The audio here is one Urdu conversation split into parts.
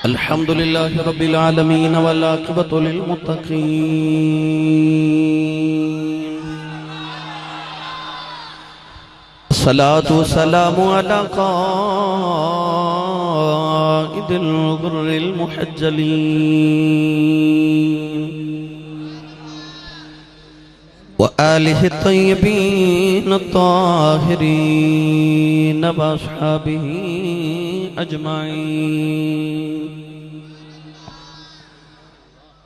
الحمد لله رب العالمين والعاقبة للمتقين الصلاة والسلام على قائد الغر المحجلين وآله الطيبين الطاهرين وأصحابه أجمعين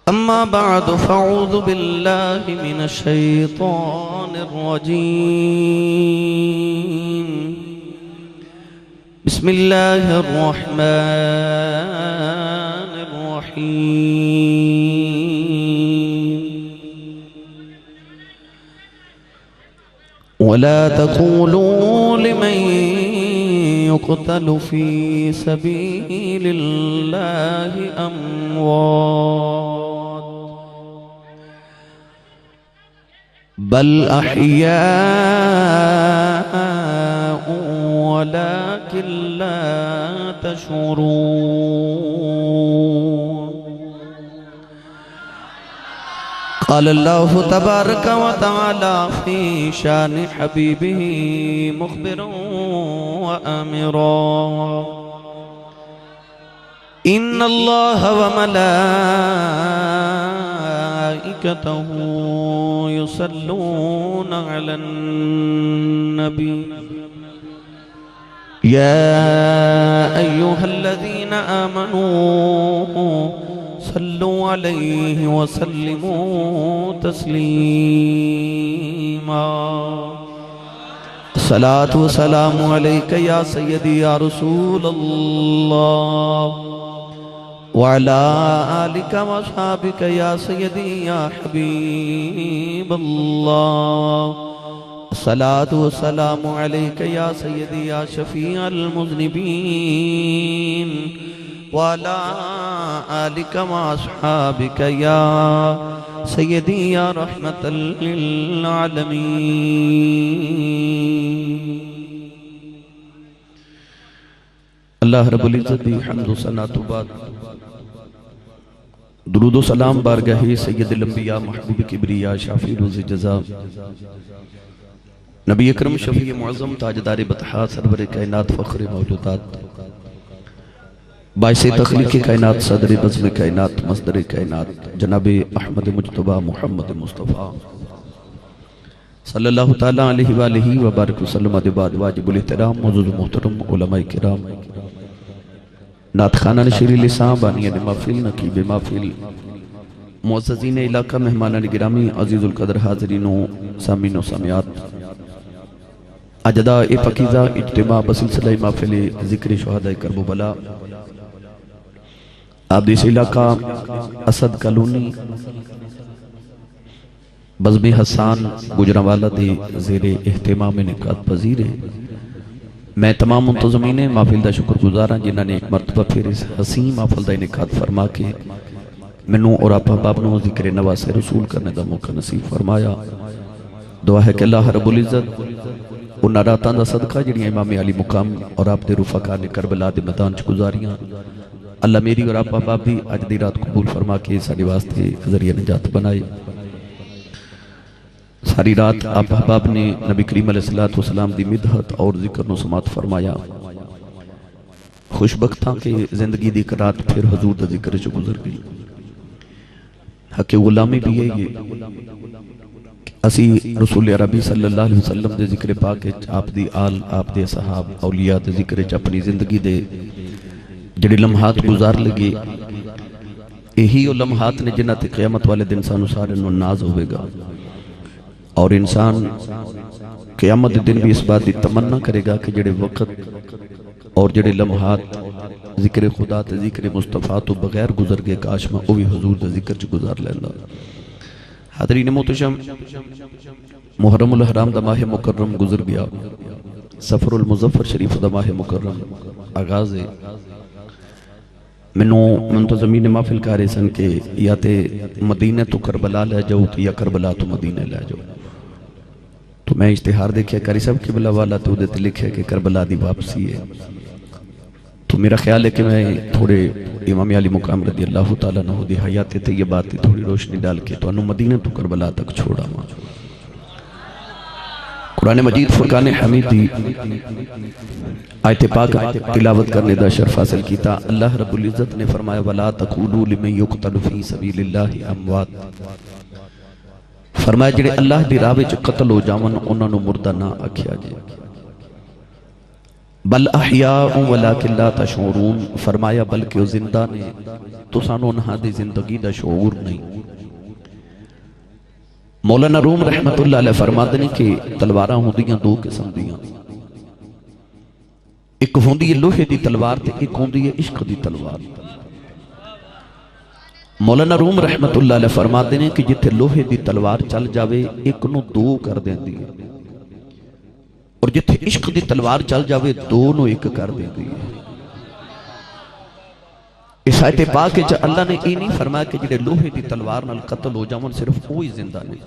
أما بعد فأعوذ بالله من الشيطان الرجيم بسم الله الرحمن الرحيم ولا تقولوا لمن يقتل في سبيل الله أموات بل أحياء ولكن لا تشعرون قال الله تبارك وتعالى في شان حبيبه مخبرا وآمرا إن الله وملائكته يصلون على النبي يا أيها الذين آمنوا صلوا عليه وسلموا تسليما الصلاة والسلام عليك يا سيدي يا رسول الله وعلى آلك وأصحابك يا سيدي يا حبيب الله الصلاة والسلام عليك يا سيدي يا شفيع المذنبين وعلى آلك وأصحابك يا سيدي يا رحمة للعالمين اللہ رب العزت دی حمد و ثنا تو بعد درود و سلام بارگاہ سید الانبیاء محبوب کبریا شافی روز جزا نبی اکرم شفیع معظم تاجدار بطحا سرور کائنات فخر موجودات باعث تخلیق کائنات صدر بزم کائنات مصدر کائنات جناب احمد مجتبہ محمد مصطفیٰ صلی اللہ تعالیٰ علیہ وآلہ وبارک وسلم بعد واجب الاحترام معزز محترم علماء کرام نعت خانہ نشری لسان بانیان محفل نقیب محفل معززین علاقہ مہمانان گرامی عزیز القدر حاضرین و سامین و سامیات اجداء پاکیزہ اجتماع بسلسلہ محفل ذکر شہداء کرب و بلا آبدیس علاقہ اسد کالونی بزم حسان گجرانوالہ دے زیر اہتمام نکات پذیر ہے میں تمام منتظمین محفل دا شکر گزاراں جنہاں نے ایک مرتبہ پھر اس حسین محفل دا نکات فرما کے منوں اور آپ بابنوں ذکر نواز رسول کرنے دا موقع نصیب فرمایا دعا ہے کہ اللہ رب العزت انہاں راتاں دا صدقہ جنہاں امام علی مقام اور آپ دے رفقا نے کربلا دے میدان چ گزاریاں اللہ میری اور آپ باب بھی آج دی رات قبول فرما کے ساری واسطے ذریعہ نجات بنائے ساری رات آپ باب نے نبی کریم علیہ السلام دی مدحت اور ذکر و سماعت فرمایا خوشبختاں کے زندگی دی رات پھر حضور دا ذکر چ گزر گئی حق غلامی بھی ہے یہ اسی رسول عربی صلی اللہ علیہ وسلم دے ذکر پاک آپ دی آل آپ دے صحاب اولیاء دے ذکر اپنی زندگی دے جڑے لمحات گزار لگے یہی وہ لمحات نے جنہ تے قیامت والے دن انسان سارے نو ناز ہوئے گا اور انسان قیامت دن بھی اس بات دی تمنا کرے گا کہ جڑے وقت اور جڑے لمحات ذکر خدا تے ذکر مصطفیٰ تو بغیر گزر گئے کاش میں اوی حضور دے ذکر چ گزار لینا حاضرین محتشم محرم الحرام دا ماہ مکرم گزر گیا سفر المظفر شریف دا ماہ مکرم آغاز ہے منوں منتظمین محفل کارے سن کے یا تے مدینہ تو کربلا لے جاؤ یا کربلا تو مدینہ لے جاؤ تو میں اشتہار دیکھیا قاری صاحب قبلہ والا تو دے تے لکھیا کہ کربلا دی واپسی ہے. تو میرا خیال ہے کہ میں تھوڑے امام علی مقام رضی اللہ تعالیٰ عنہ دی حیات طیبات تے تھوڑی روشنی ڈال کے تو انہوں مدینہ تو کربلا تک چھوڑا ماں. قرآن مجید فرقان حمید دی آیت پاک تلاوت کرنے دا شرف حاصل کیتا. اللہ رب العزت نے فرمایا وَلَا تَقُولُوا لِمَنْ يُقْتَلُ فِي سَبِيلِ اللَّهِ أَمْوَاتٍ. فرمایا جڑے اللہ دی راہ وچ قتل ہو جاون انہاں نوں مردہ نہ آکھیا جے بل احیاء ولکن لا تشعرون. فرمایا بلکہ وہ زندہ نے تو سانو انہاں دی زندگی دا شعور نہیں. مولانا روم رحمت اللہ علیہ فرماتے ہیں کہ تلواراں ہوندیاں دو قسم دیاں. ایک ہوندی ہے لوہے دی تلوار تے ایک ہوندی ہے عشق دی تلوار. مولانا روم رحمت اللہ علیہ فرماتے ہیں کہ جتھے لوہے دی تلوار چل جاوے ایک نو دو کر دیندی ہے اور جتھے عشق دی تلوار چل جاوے دو نو ایک کر دیندی ہے. اس آیت پاک کہ اللہ نے یہ نہیں فرمایا کہ جڑے لوہے دی تلوار نال قتل ہو جاون صرف وہی زندہ نہیں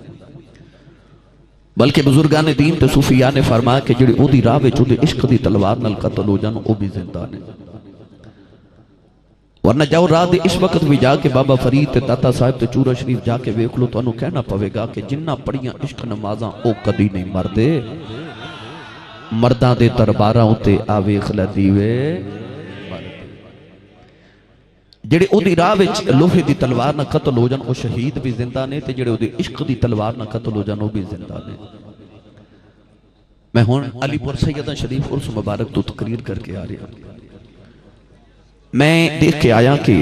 بلکہ بزرگان دین تے صوفیاء نے فرمایا کہ جڑے او دی راہ وچ او دے عشق دی تلوار نال قتل ہو جان او بھی زندہ نہیں. ورنہ جاؤ راہ دے اس وقت بھی جا کے بابا فرید تے داتا صاحب تے چورا شریف جا کے ویکھ لو تو انہوں کہنا پوے گا کہ جنہ پڑیاں عشق نمازاں او کدی نہیں مردے. مرداں دے درباراں تے آوے خلدی وے جڑے او دی راہ وچ لوہے دی تلوار نہ قتل ہو جان او شہید بھی زندہ نے تے جڑے او دی عشق دی تلوار نہ قتل ہو جان او بھی زندہ نے. میں ہون علی پور سیدہ شریف عرس مبارک تو تقریر کر کے آ رہا میں دیکھ کے آیا کہ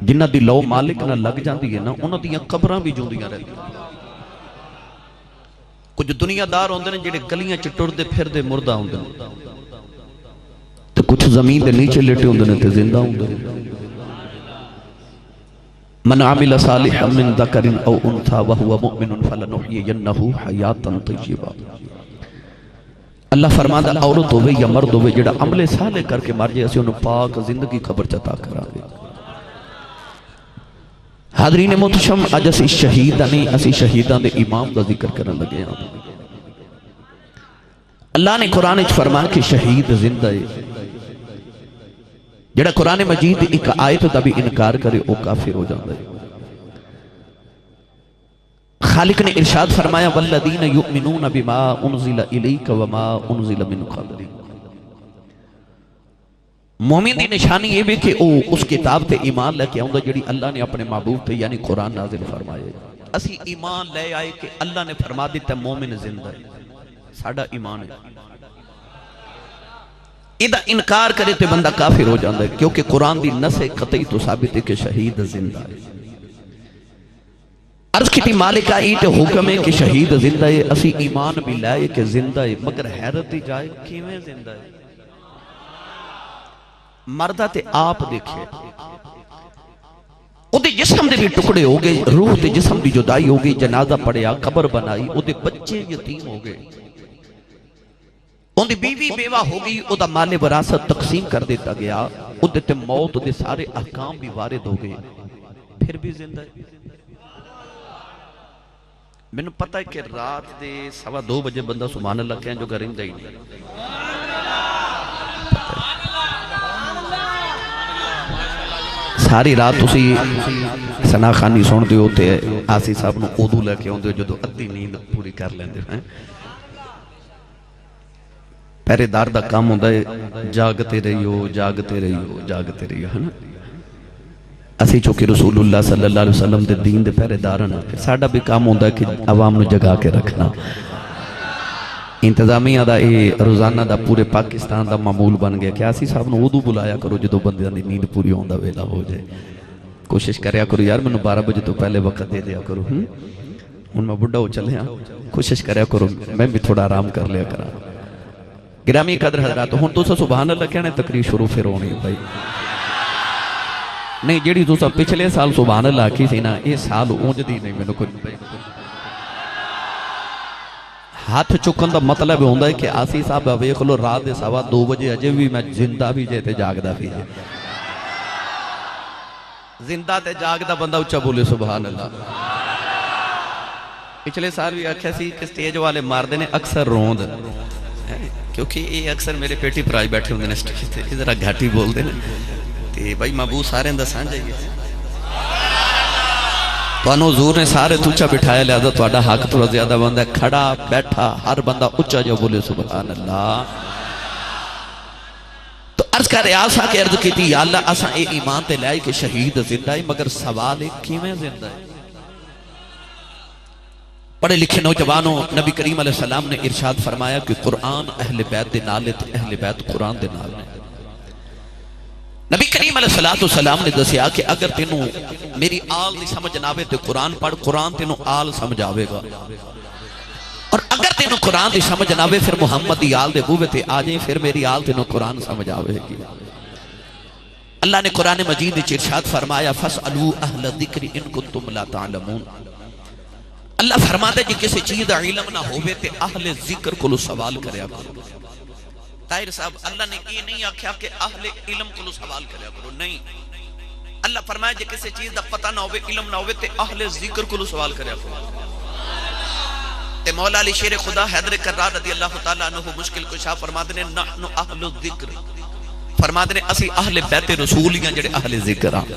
جنہ دی لو مالک نہ لگ جاندی ہے نا انہاں دیاں قبراں بھی جوندیاں رہتی. کچھ دنیا دار ہوندے نے جڑے گلیاں چ ٹردے پھردے مردہ ہوندے نے تو کچھ زمین دے نیچے لیٹے ہوندے نے تے زندہ ہوندے نے. من عمل صالحا من ذکر او انثى وهو مؤمن فلنحيينه حیاتا طیبا. اللہ فرماتا عورت ہوئے یا مرد ہوئے جڑا عمل صالح کر کے مر جائے اسی انہوں پاک زندگی خبر چتا کرا گے. حاضرین محتشم اج اسی شہیدان دے امام دا ذکر کرنے لگے ہیں. اللہ نے قرآن اچھ فرمایا کہ شہید زندہ ہے. جڑا قرآن مجید ایک آیت دا بھی انکار کرے او کافر ہو جاتا ہے. خالق نے ارشاد فرمایا والذین یؤمنون بما انزل الیک وما انزل من قبلک. مومن دی نشانی یہ بھی کہ او اس کتاب تے ایمان لے کے آؤں جڑی اللہ نے اپنے محبوب تے یعنی قرآن نازل فرمائے. اسی ایمان لے آئے کہ اللہ نے فرما دیتا ہے مومن زندہ ہے. ساڑھا ایمان ہے. ادھا انکار کرے تو بندہ کافر ہو جاندہ ہے کیونکہ قرآن دی نص قطعی تو ثابت ہے کہ شہید زندہ ہے. عرض کی تھی مالک آئی تے حکم ہے کہ شہید زندہ ہے. اسی ایمان بھی لائے کہ زندہ ہے مگر حیرت ہی جائے کیویں زندہ ہے. مردہ تے آپ دیکھے او دے جسم دے بھی ٹکڑے ہو گئے روح دے جسم بھی جدائی ہو گئی جنازہ پڑیا قبر بنائی او دے بچے یتیم ہو گئے ان دی بیوی بیوہ ہو گئی او دا مال وراثت تقسیم کر دیتا گیا او دے تے موت دے سارے احکام بھی وارد ہو گئے پھر بھی زندہ ہے. میں نے پتہ ہے کہ رات دے 2:15 بجے بندہ سبحان اللہ کہیں جو گھریں جائیں نہیں. ساری رات اسی سنا خانی سن دے ہوتے ہیں آسی صاحب نو اودو لے کے ہوندے جو ادھی نیند پوری کر لیندے ہیں. پہرے دار دا کام ہوندہ ہے جاگتے رہیو جاگتے رہیو جاگتے رہیو ہے نا. اسی چونکہ رسول اللہ صلی اللہ علیہ وسلم دے دین دے پہرے دارنا پھر ساڑھا بھی کام ہوندہ ہے کہ عوام نو جگا کے رکھنا. انتظامیہ دا روزانہ دا پورے پاکستان دا معمول بن گیا کہ آسی صاحب نو اودو بلایا کرو جدو بندے دی نیند پوری ہوندہ ویلا ہو جائے. کوشش کریا کرو یار میں نو 12 بجے تو پہلے وقت دے دیا کرو. ان میں بڑھا ہو چلے ہاں کوشش کریا کرو میں بھی تھوڑا آرام کر لیا کرا. گرامی قدر حضرات ہون تو سا سبحان اللہ کہنے تقریر شروع پھر ہونی بھائی نہیں جیڑی تو سا پچھلے سال سبحان اللہ کی سی نا یہ سال اونج دی نہیں میں نے کوئی ہاتھ چکن دا مطلب ہوندہ ہے کہ آسی صاحب ویکھ لو رات دے 2:15 بجے اجے بھی میں زندہ بھی جے تے جاگدہ بھی جے زندہ تے جاگدہ بندہ اچھا بولے سبحان اللہ. پچھلے سال بھی آکھیا سی کہ سٹیج والے ماردے نے اکثر روند کیونکہ یہ اکثر میرے پیٹی پراج بیٹھے ہوندے نے سٹیج تے ذرا گھاٹی بول دے تے بھائی محبوب سارے اندر سانجھا ہی ہے تو حضور نے سارے توچا بٹھایا لہذا تھوڑا حق تھوڑا زیادہ بندہ ہے کھڑا بیٹھا ہر بندہ اچھا جو بولے سبحان اللہ تو عرض کر ریاسہ کے عرض کی تھی یا اللہ اساں اے ایمان تے لائے کہ شہید زندہ ہے مگر سوال ایک کیویں زندہ ہے پڑھے لکھے نوجوانوں نبی کریم علیہ السلام نے ارشاد فرمایا کہ قرآن اہل بیت دے نالے تے اہل بیت قرآن دے نالے نبی کریم علیہ السلام نے دسیا کہ اگر تینوں میری آل نہیں سمجھ ناوے تے قرآن پڑھ قرآن تینوں آل سمجھ آوے گا اور اگر تینوں قرآن دی سمجھ ناوے پھر محمد دی آل دے بوے تے آجیں پھر میری آل تینوں قرآن سمجھ آوے گی اللہ نے قرآن مجید ارشاد فرمایا فَاسْأَلُوا أَهْلَ الذِّكْرِ إِن كُنتُمْ لَا تَعْلَمُونَ اللہ فرماتا ہے جی کسی چیز علم نہ ہوئے تے اہل ذکر کو سوال کریا کرو طاہر صاحب اللہ نے یہ نہیں آکھیا کہ اہل علم کو سوال کریا کرو نہیں اللہ فرمایا جی کسی چیز دا پتہ نہ ہوئے علم نہ ہوئے تے اہل ذکر کو سوال کریا کرو تے مولا علی شیر خدا حیدر کرار رضی اللہ تعالیٰ عنہ مشکل کشا فرماتے نے نحن اہل الذکر فرماتے نے اسی اہل بیت رسولیاں جڑے اہل ذکر آن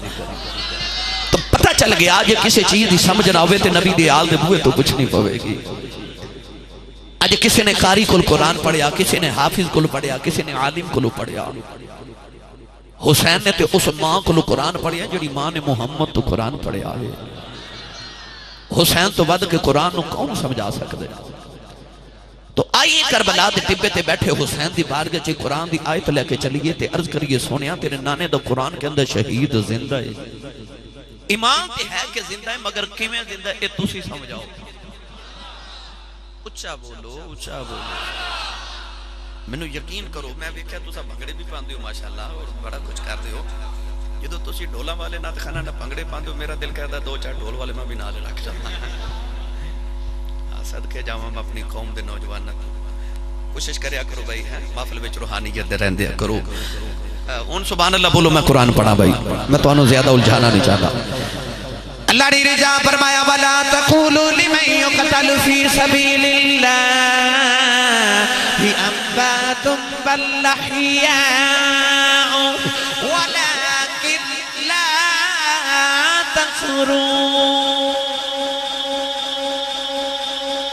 تو پتہ چل گیا آج کسی چیز دی سمجھ نہ ہوئے تے نبی دی آل دے بوئے تو کچھ نہیں پوے گی آج کسی نے قاری کل قرآن پڑھیا کسی نے حافظ کل پڑھیا کسی نے عالم کل پڑھیا حسین نے تے اس ماں کل قرآن پڑھیا جڑی ماں نے محمد تو قرآن پڑھیا ہے حسین تو ود کے قرآن نو کون سمجھا سکتے تو آئیے کربلا دے ٹبے تے بیٹھے حسین دی بارگاہ چے قرآن دی آیت لے کے چلیے تے عرض کریے سونیا تیرے نانے دا قرآن کے اندر شہید زندہ ہے ایمان تے ہے کہ زندہ ہے مگر کیویں زندہ ہے تسی سمجھاؤ اچھا بولو میں یقین کرو میں بھی کہا تسا بھنگڑے بھی پاندے ہو ماشاءاللہ اور بڑا کچھ کر دے ہو جدو تسی ڈھولا والے نہ خانہ نہ بھنگڑے پاندے ہو میرا دل کہتا دو چار ڈھول والے میں بھی نالے رکھ جاتا صدقے جاواں میں اپنی قوم دے نوجوان کوشش کریا کرو بھائی محفل وچ روحانیت دے رہندے کرو ان سبحان اللہ بولو میں قرآن پڑھا بھائی میں تو انہوں زیادہ الجھانا نہیں چاہتا اللہ نے رجا فرمایا وَلَا تَقُولُوا لِمَنْ يُقْتَلُ فِي سَبِيلِ اللَّهِ أَمْوَاتٌ بَلْ أَحْيَاءٌ وَلَكِنْ لَا تَشْعُرُونَ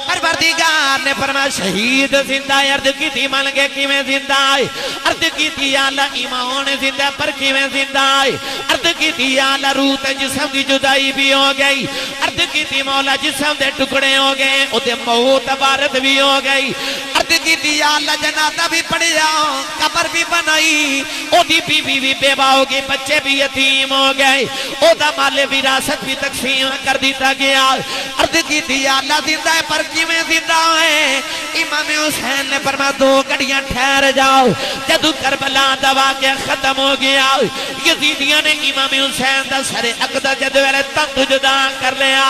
پروردگار نے فرمایا شہید زندہ ہے عرض کی تھی مان کے کیویں زندہ ہے عرض کی تھی یا اللہ ایمان زندہ پر کیویں زندہ ہے عرض کی تھی یا اللہ روح تے جسم کی جدائی بھی ہو گئی عرض کی تھی مولا جسم دے ٹکڑے ہو گئے او تے موت عبارت بھی ہو گئی عرض کی تھی یا اللہ جنازہ بھی پڑھیا قبر بھی بنائی او دی بیوی بھی بیوہ ہو گئی بچے بھی یتیم ہو گئے او دا مال وراثت بھی تقسیم کر دیتا گیا عرض کی تھی یا اللہ زندہ ہے پر کیویں زندہ ہے امام حسین نے فرمایا دو گھڑیاں ٹھہر جاؤ جدو کربلا دا واقعہ ختم ہو گیا یزیدیاں نے امام حسین دا سر اقدہ جدو ویلے تنگ جدا کر لیا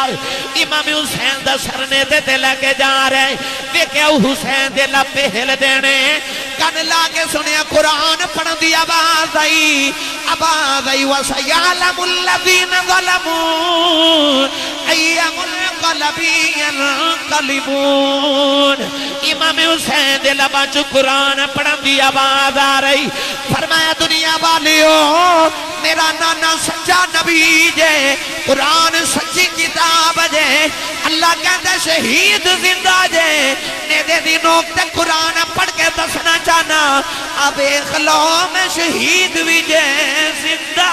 امام حسین دا سر نے دے لے کے جا رہے دیکھے حسین دے لپے ہل دینے کن لاکے سنیا قرآن پڑھ دی آواز آئی وَسَيَعْلَمُ الَّذِينَ ظَلَمُونَ اَيَّمُ الْقَلَبِيَ الْقَلِبُونَ امام حسین دے لبا چو قرآن پڑھ دی آواز آ رہی فرمایا دنیا والیو میرا نانا سچا نبی جے قرآن سچی کتاب جے اللہ کہتا شہید زندہ جے نیدے دنوں تے قرآن پڑھ کے دسنا چاہنا اب اخلو میں شہید بھی جے زندہ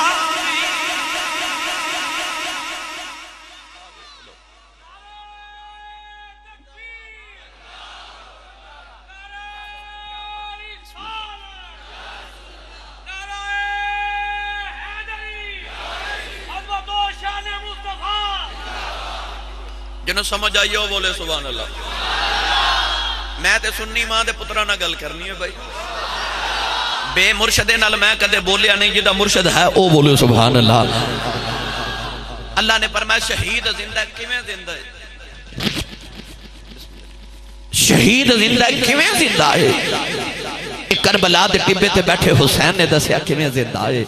جنہوں سمجھ آئیے ہو بولے سبحان اللہ میں تے سنی ماں دے پترہ نہ گل کرنی ہے بھائی بے مرشدے نال میں کدے بولیا نہیں جدہ مرشد ہے او بولے سبحان اللہ اللہ نے فرمایا شہید زندہ کیویں زندہ ہے شہید زندہ کیویں زندہ ہے کربلا دے ٹبے تے بیٹھے حسین نے دسیا کیویں زندہ ہے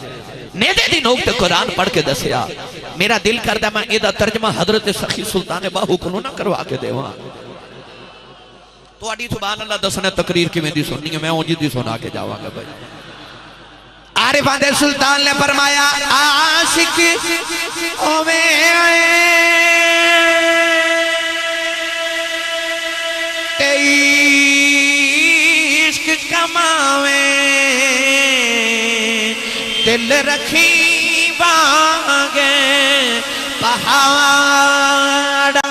نیدے دی نوک تے قرآن پڑھ کے دسیا میرا دل کردا میں ایدہ ترجمہ حضرت سخی سلطان باہو کو نہ کروا کے دے وہاں تو اڈی سبحان اللہ دسنے تقریر کی میں دی سننی ہے میں اونجی دی سنا کے جاواں گا بھائی عارفان دے سلطان نے فرمایا عاشق اوے عشق کماوے دل رکھی باغے پہاڑا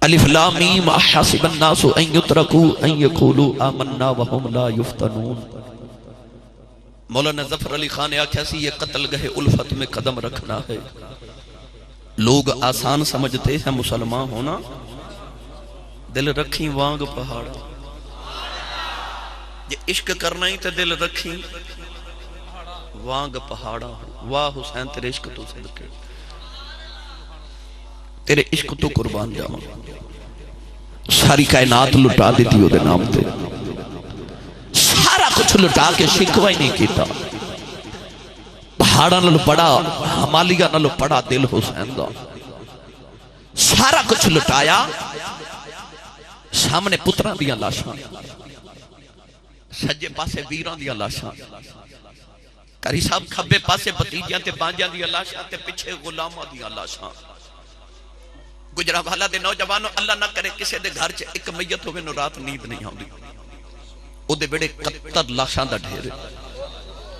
الف لام میم احسب الناس ان يتركوا ان يقولوا آمنا وهم لا يفتنون مولانا ظفر علی خان نے آکھا سی یہ قتل گہ الفت میں قدم رکھنا ہے لوگ آسان سمجھتے ہیں مسلمان ہونا دل رکھیں وانگ پہاڑا یہ عشق کرنا ہی تے دل رکھیں وانگ پہاڑا واہ حسین تیرے عشق تو صدقے تیرے عشق تو قربان جاؤں ساری کائنات لٹا دیتی ہو دے نام تے سارا کچھ لٹا کے شکوہ ہی نہیں کیتا پہاڑا نلو پڑا ہمالیہ نلو پڑا دل حسین دا سارا کچھ لٹایا سامنے پتران دیا لاشاں سجے پاسے ویران دیا لاشاں کری صاحب کھبے پاسے بتیجیاں تے بانجیاں دیا لاشاں تے پچھے غلامہ دیا لاشاں گجرہ والا دے نوجوانوں اللہ نہ کرے کسے دے گھر چے ایک میت ہوئے نو رات نیند نہیں ہوندی او دے بڑے 71 لاشاں دا ڈھیرے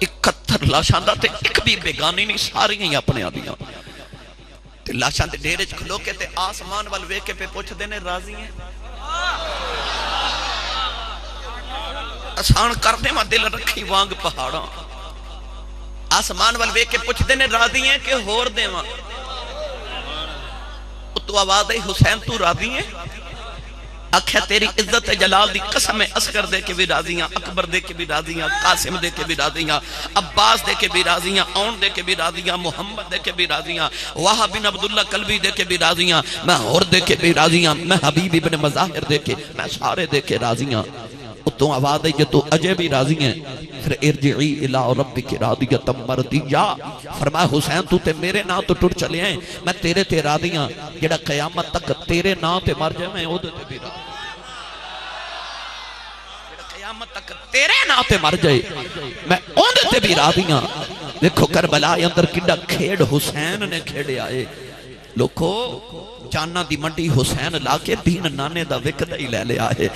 71 لاشاں دا تے ایک بھی بیگانی نہیں ساری ہیں اپنے آدیاں تے لاشاں دے ڈھیرے کھلو کے تے آسمان والوے کے پہ پوچھ دینے راضی ہیں آسان کر دے ماں دل رکھی وانگ پہاڑاں آسمان والوے کے پوچھ دینے راضی ہیں کہ ہور دے ماں تو آواز ہے حسین تو راضی ہے اکھے تیری عزت جلال دی قسم اصغر دے کے بھی راضی ہیں اکبر دے کے بھی راضی ہیں قاسم دے کے بھی راضی ہیں عباس دے کے بھی راضی ہیں اون دے کے بھی راضی ہیں محمد دے کے بھی راضی ہیں واہ بن عبداللہ قلبی دے کے بھی راضی ہیں میں اور دے کے بھی راضی ہیں میں حبیب ابن مظاہر دے کے میں سارے دے کے راضی ہیں تو آواز ہے جو تو اجے بھی راضی ہیں پھر ارجعی الہ ربک راضیۃ مرضیہ فرمایا حسین تو تے میرے نام تو ٹر چلے ہیں میں تیرے تے راضی ہاں جڑا قیامت تک تیرے نام تے مر جائے میں اودے تے بھی راضی جڑا قیامت تک تیرے نام تے مر جائے میں اودے تے بھی راضی ہاں دیکھو کربلا اندر کڈا کھیڑ حسین نے کھیڑے آئے لوکو جانا دی منڈی حسین لا کے دین نانے دا وکدہ ہی لے لے آئے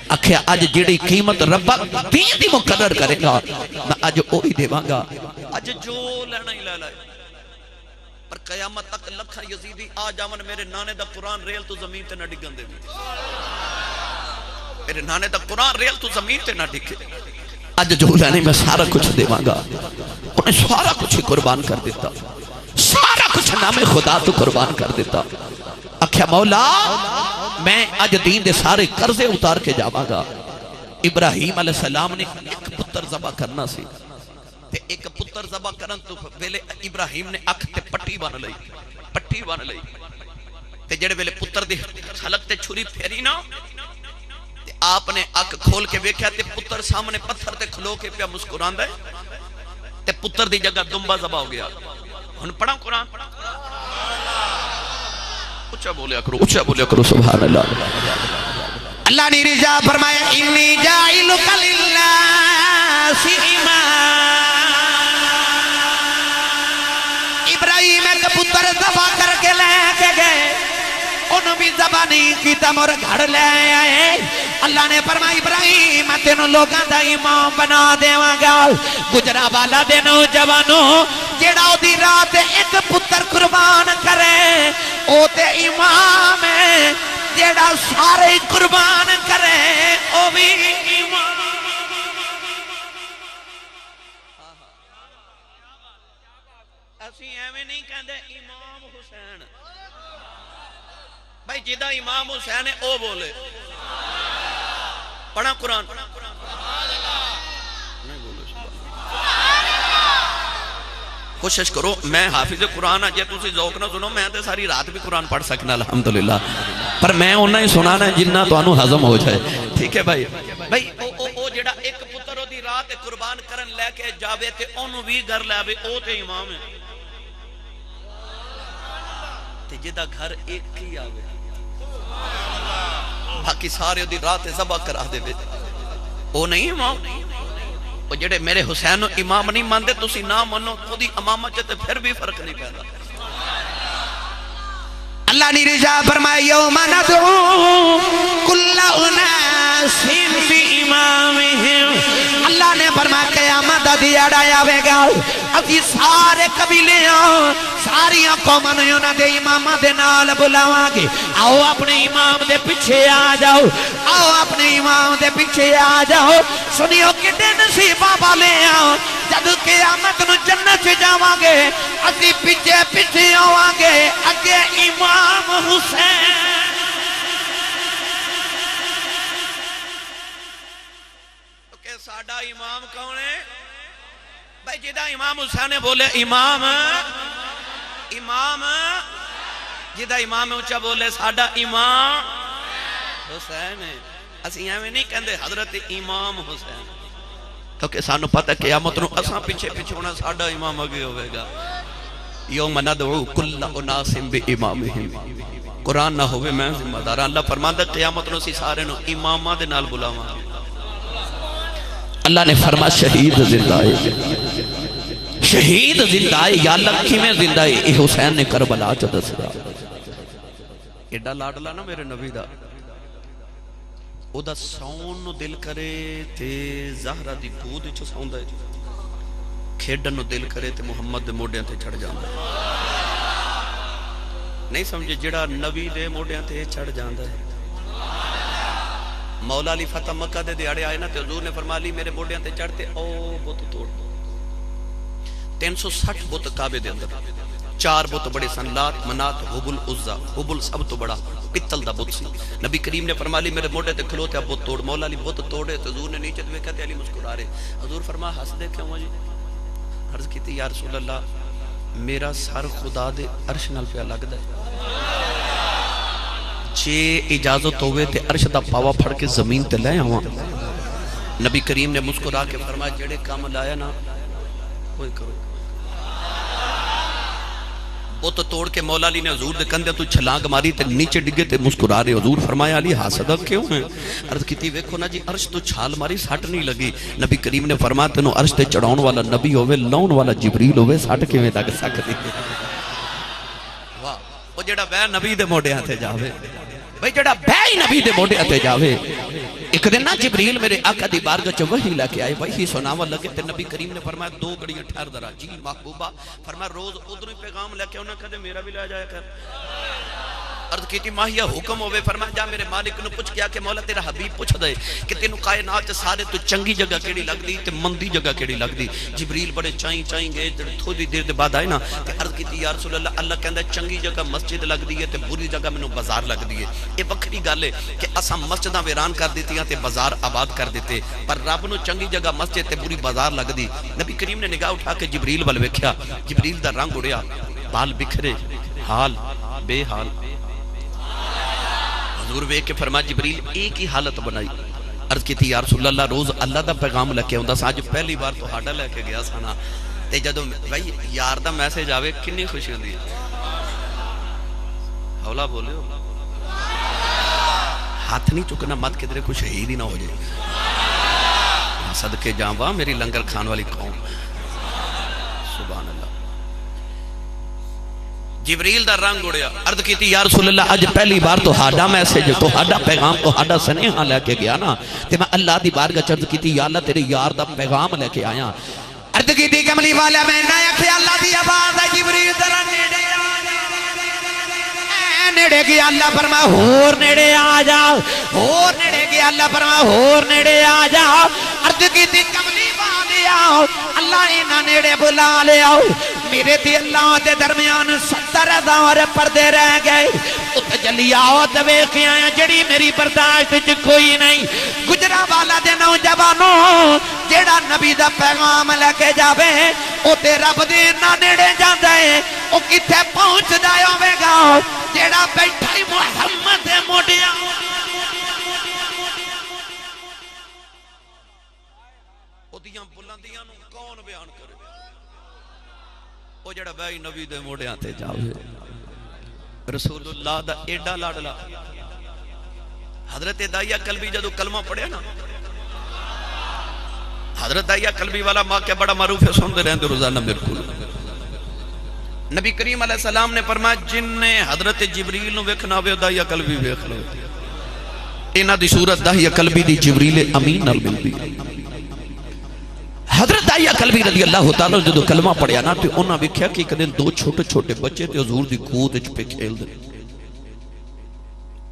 اکھے آج جڑی قیمت ربا دین دی مقرر کرے گا میں آج اوہی دے وانگا آج جو لینا ہی لے لائے پر قیامت تک لکھا یزیدی آج آمن میرے نانے دا قرآن ریل تو زمین تے نہ ڈگن دے میرے نانے دا قرآن ریل تو زمین تے نہ ڈگے آج جو لینے میں سارا کچھ دے وانگا انہیں سارا کچھ قربان کر دیتا سارا کچھ نام خدا تو قربان کر دیتا اکھیا مولا میں آج دین دے سارے قرضے اتار کے جاواں گا ابراہیم علیہ السلام نے ایک پتر ذبح کرنا سی تے ایک پتر ذبح کرن تو ویلے ابراہیم نے اکھ تے پٹی بن لئی تے جڑے ویلے پتر دے حلق تے چھری پھیری نا تے آپ نے اکھ کھول کے ویکھیا تے پتر سامنے پتھر تے کھلو کے پیا مسکراندا ہے تے پتر دی جگہ دمبا ذبح ہو گیا ہن پڑھا قرآن اچھا بولیا کرو سبحان اللہ اللہ نے رجا فرمایا انی جائلک للناس امام ابراہیم ایک پتر ذبح کر کے لے کے گئے انہوں بھی زبانی کی تمر گھڑ لے آئے اللہ نے فرمایا ابراہیم میں تینوں لوگاں دا امام بنا دیواں گا گجرا والا دے نوجوانوں جیڑا او دی رات ایک پتر قربان کرے او تے امام ہے جیڑا سارے قربان کرے او بھی امام اسی ایویں نہیں کہندے امام حسین بھائی جدہ امام حسین ہے او بولے پڑھا قرآن نہیں بولے کوشش کرو میں حافظ قرآن ہے جے تسی ذوق نہ سنو میں تے ساری رات بھی قرآن پڑھ سکنا الحمدللہ پر میں انہاں ہی سنانا ہے جنہ تو انہوں ہضم ہو جائے ٹھیک ہے بھائی بھائی او جڑا ایک پتر دی رات قربان کرن لے کے جاوے تے انہوں بھی گھر لے آوے او تے امام ہے تے جدہ گھر ایک ہی آوے باقی سارے دی رات زبا کرا دے بے او نہیں امام وہ جڑے میرے حسین امام نہیں ماندے تسی نہ منو خودی امامت چاہتے پھر بھی فرق نہیں پیدا اللہ نے رجا فرمایا یوم ندعو کل اناس بامامہم اللہ نے فرمایا قیامت دیڑا آوے گا ابھی سارے قبیلیاں ساریاں قوماں انہاں دے اماماں دے نال بلاواں گے آؤ اپنے امام دے پیچھے آ جاؤ آؤ اپنے امام دے پیچھے آ جاؤ سنیو کتنے نصیبہ والے آؤ جب قیامت نو جنت جاواں گے اسی پیچھے پیچھے آواں گے اگے امام حسین کہ ساڈا امام کون ہے بھائی جدہ امام حسین بولے امام جدہ امام اونچا بولے ساڈا امام حسین ہے اسی ہمیں نہیں کہندے حضرت امام حسین کیونکہ سانو پتہ ہے قیامت نو اساں پیچھے پیچھے ہونا ساڈا امام اگے ہوئے گا یوم ندعو کل اناس بامامہم قرآن نہ ہوئے میں ذمہ دار اللہ فرماتا قیامت نو سی سارے نو امامہ دے نال بلاواں اللہ نے فرما شہید زندہ ہے شہید زندہ ہے یا اللہ کی میں زندہ ہے اے حسین نے کربلا چا دس دا ایڈا لاڈلا نا میرے نبی دا او دا سون نو دل کرے تے زہرہ دی بود چا سون دا کھیڈن نو دل کرے تے محمد دے موڑیاں تے چھڑ جاندہ نہیں سمجھے جڑا نبی دے موڑیاں تے چھڑ جاندہ ہے مولا علی فتح مکہ دے دیاڑے آئے نا تے حضور نے فرما لی میرے موڑیاں تے چڑھتے او بت توڑ 360 بت کعبے دے اندر 4 بت بڑے سن لات منات حبل عزا حبل سب تو بڑا پتل دا بت سی نبی کریم نے فرما لی میرے موڑے تے کھلوتے اب بت توڑ مولا علی بت توڑے تو حضور نے نیچے دوے کہتے علی مسکرا رہے حضور فرما ہس دے کیوں جی عرض کی تھی یا رسول اللہ میرا سر خدا دے عرش نال پہ لگ دے جے اجازت ہوئے تے عرش دا پاوا پھڑ کے زمین تے لے آواں نبی کریم نے مسکرا کے فرمایا جڑے کام لایا نا کوئی کرو بت توڑ کے مولا علی نے حضور دے کندے تو چھلانگ ماری تے نیچے ڈگے تے مسکرا رہے حضور فرمایا علی حاسدہ کیوں ہیں عرض کیتی ویکھو نا جی عرش تو چھال ماری ساٹھ نہیں لگی نبی کریم نے فرمایا تینوں عرش تے چڑھاؤن والا نبی ہوئے لاؤن والا جبریل ہوئے ساٹھ کے میں لگ سکتی واہ وہ جڑا بے نبی دے موڑے آتے جاوے بھئی جڑا بے نبی دے موڑے آتے جاوے ایک دن نا جبریل میرے آقا دی بارگاہ چ وحی لے کے آئے وحی سناوا لگے تے نبی کریم نے فرمایا 2 گھڑیاں ٹھہر ذرا جی محبوبہ فرمایا روز ادھر ہی پیغام لے کے انہاں کہتے میرا بھی لے جایا کر عرض کیتی ماہیہ حکم ہوئے فرمایا جا میرے مالک نو پوچھ کیا کہ مولا تیرا حبیب پوچھ دے کہ تینوں کائنات سارے تو چنگی جگہ کیڑی لگ دی تے مندی جگہ کیڑی لگ دی جبریل بڑے چائیں گے تھوڑی دیر دے بعد آئے نا تے عرض کیتی یا رسول اللہ اللہ کہندا چنگی جگہ مسجد لگ دی ہے تے بری جگہ مینوں بازار لگ دی ہے یہ وکھری گل ہے کہ اساں مسجداں ویران کر دتیاں تے بازار آباد کر دیتے پر رب نو چنگی جگہ مسجد تے بری بازار لگ دی نبی کریم نے نگاہ اٹھا کے جبریل ول ویکھیا جبریل دا رنگ اڑیا بال بکھرے حال بے حال حضور ویکھ کے فرمایا جبریل ایک ہی حالت بنائی عرض کی تھی یا رسول اللہ روز اللہ دا پیغام لے کے ہوندا سا اج پہلی بار تہاڈا لے کے گیا سا نا تے جدوں بھائی یار دا میسج آوے کنی خوشی ہوندی ہے ہولا بولو ہاتھ نہیں چکنا مت کدھر کچھ شہید ہی نہ ہو جائے صدقے جاواں میری لنگر کھان والی قوم سبحان اللہ جبریل دا رنگ اڑیا، عرض کی تھی یا رسول اللہ اج پہلی بار تو ہاڈا میسیج تو ہاڈا پیغام تو ہاڈا سنیحہ لے کے گیا نا، تے میں اللہ دی بارگاہ عرض کی تھی یا اللہ تیرے یار دا پیغام لے کے آیا، عرض کی تھی کملی والا میں نہ اکھے اللہ دی آواز ہے جبریل ذرا نیڑے نیڑے گیا اللہ فرما ہور نیڑے آ جا، ہور نیڑے گیا اللہ فرما ہور نیڑے آ جا، عرض کی تھی کملی والا اللہ اینا نیڑے بلا لے آؤ، میرے تھی اللہ دے درمیان 70,000 پردے رہ گئے، تو تجلیات ویکھے آیا جڑی میری برداشت چ کوئی نہیں، گجرا والا دے نوجوانوں جیڑا نبی دا پیغام لے کے جاوے او تے رب دے نہ نیڑے جاندا ہے، او کتھے پہنچدا ہوے گا جیڑا بیٹھا ہی محمد دے موڈیاں اودیاں بلندیاں نو کون بیان کرے، او جڑا بھائی نبی دے موڑیاں تے جاوے، رسول اللہ دا ایڈا لاڈلا حضرت دائیہ قلبی جدو کلمہ پڑھے نا، حضرت دائیہ قلبی والا ماں کے بڑا معروف ہے، سن دے رہے ہیں روزانہ میرے کو، نبی کریم علیہ السلام نے فرمایا جن نے حضرت جبریل نو ویکھنا ہوئے دائیہ قلبی ویکھ لو، انہاں دی صورت دائیہ قلبی دی جبریل امین نال ملدی، حضرت دائیہ قلبی رضی اللہ تعالیٰ جدو کلمہ پڑھیا نا تو انہاں ویکھیا کہ ایک دن دو چھوٹے چھوٹے بچے تے حضور دی گود وچ پہ کھیل دے،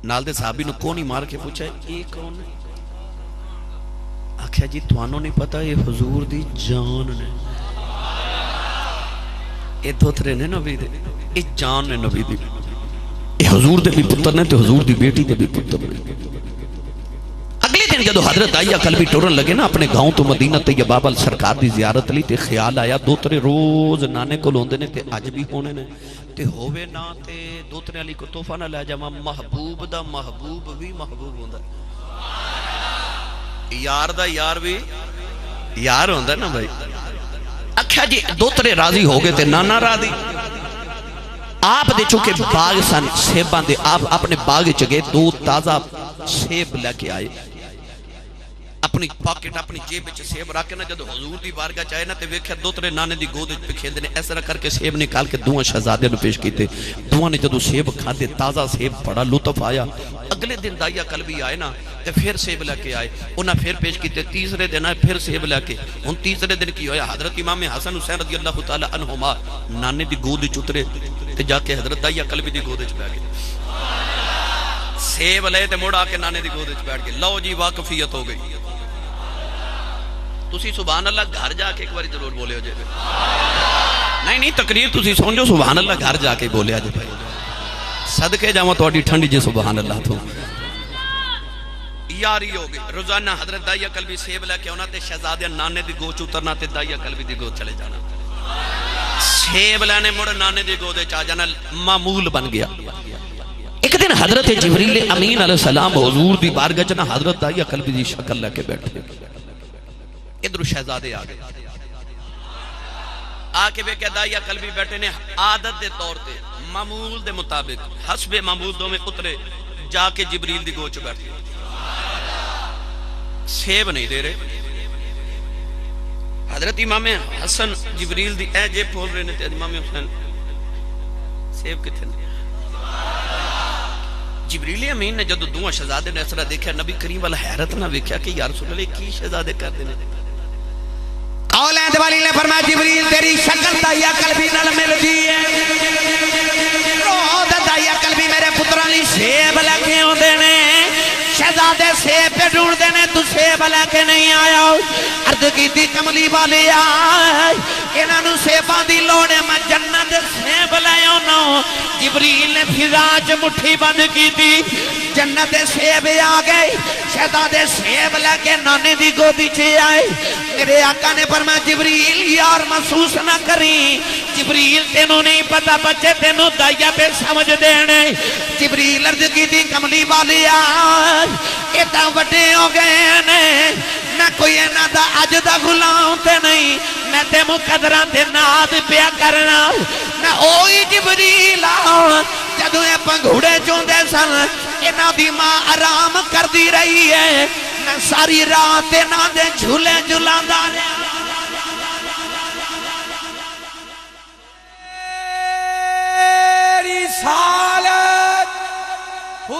نال دے صحابی نو کون ہی مار کے پوچھا اے کون ہے؟ آکھیا جی توانوں نہیں پتا یہ حضور دی جان نے، اے دوترے نے نبی دے، اے جان نے نبی دی، اے حضور دے بھی پتر نے تے حضور دی بیٹی دے بھی پتر نے۔ اگلے دن جدو حضرت دائیہ قلبی ٹورن لگے نا اپنے گاؤں تو مدینہ طیبہ وال سرکار دی زیارت لی تے خیال آیا دوترے روز نانے کو لوندے نے تے اج بھی ہونے نے تے ہووے نا تے دوترے علی کو توفہ نہ لے جاما محبوب دا محبوب بھی محبوب ہوندا یار دا یار بھی یار ہوندا نا بھائی، اکھیا جی دوترے راضی ہو گئے تے نانا راضی، آپ دے چونکہ باغ سن سیباں دے، آپ اپنے باغ چگے دو تازہ سیب لے کے آئے، اپنی پاکٹ اپنی جیب وچ سیب رکھ کے نا جدو حضور دی بارگاہ چاہے نا تے ویکھیا دوترے نانے دی گود وچ پہ کھیلدے نے، اس طرح کر کے سیب نکال کے دوواں شہزادے نو پیش کیتے، دوواں نے جدو سیب کھادے تازہ سیب بڑا لطف آیا، اگلے دن دائیہ قلبی آئے نا تے پھر سیب لے کے آئے، انہاں پھر پیش کیتے، تیسرے دن آئے پھر سیب لے کے، ہن تیسرے دن کی ہویا حضرت امام حسن حسین رضی اللہ تعالی عنہما نانے دی گود وچ اترے تے جا کے حضرت دائیہ قلبی دی گود وچ بیٹھ گئے، سیب لے تے مڑ آ کے نانے دی گود وچ بیٹھ گئے، لو جی واقفیت ہو گئی، تسی سبحان اللہ گھر جا کے ایک باری ضرور بولے ہو جائے نہیں تقریر تسی سن جو سبحان اللہ گھر جا کے بولے آجے بھائی صدقے جاؤں تو اڈی ٹھنڈی جی سبحان اللہ تو یاری ہو گئی، روزانہ حضرت دائیہ قلبی سیب لے کے ہونا تے شہزادے نانے دی گوچ اترنا تے دائیہ قلبی دی گوچ چلے جانا، سیب لینے مڑ نانے دی گودے چاہ جانا معمول بن گیا۔ ایک دن حضرت جبریل امین علیہ السلام حضور دی بارگاہ چنا حضرت دائیہ قلبی دی شکل لے کے بیٹھے، ادھر شہزادے آگئے، آکے بے کہ دائیہ قلبی بیٹھے نے عادت دے طور تے معمول دے مطابق حسب معمول دو میں اترے جا کے جبریل دی گوچ بیٹھے، سیب نہیں دے رہے، حضرت امام حسن جبریل دی اے جیب بول رہے نے تے امام حسن سیب کتنے جبریل امین نے جدو دوہاں شہزادے نے اسرہ دیکھا نبی کریم والا حیرت نہ ویکھیا کہ یا رسول اللہ کی شہزادے کر دینے، اولاد والی نے فرمایا جبریل تیری شکل دائیہ قلبی نال مل دی ہے، روح دائیہ قلبی میرے پتران لی سیب لکھے ہوں دینے، شہزادے سیب پہ ڈھونڈ دینے تو سیب لے کے نہیں آیا، عرض کی تھی کملی والی آئے انہوں سیباں دی لوڑے میں جنت سیب لے ہونا، جبریل نے فضاج مٹھی بند کی تھی، جنت سیب آ گئے، شہزادے سیب لے کے نانے دی گودی چھے آئے، میرے آقا نے فرمایا جبریل یار محسوس نہ کریں، جبریل تینوں نہیں پتا بچے تینوں دائیہ پہ سمجھ دینے، جبریل عرض کی تھی کملی والی آئے اتنا وڈے ہو گئے نے، میں کوئی اینا دا عج دا غلام تے نہیں، میں تے مقدران تے ناد پیا کرنا، میں اوئی جبریل آؤں جدو یہ پنگھوڑے چوندے سن اینا دی ماں آرام کر دی رہی ہے، میں ساری رات اینا دے جھولے جھولان دارے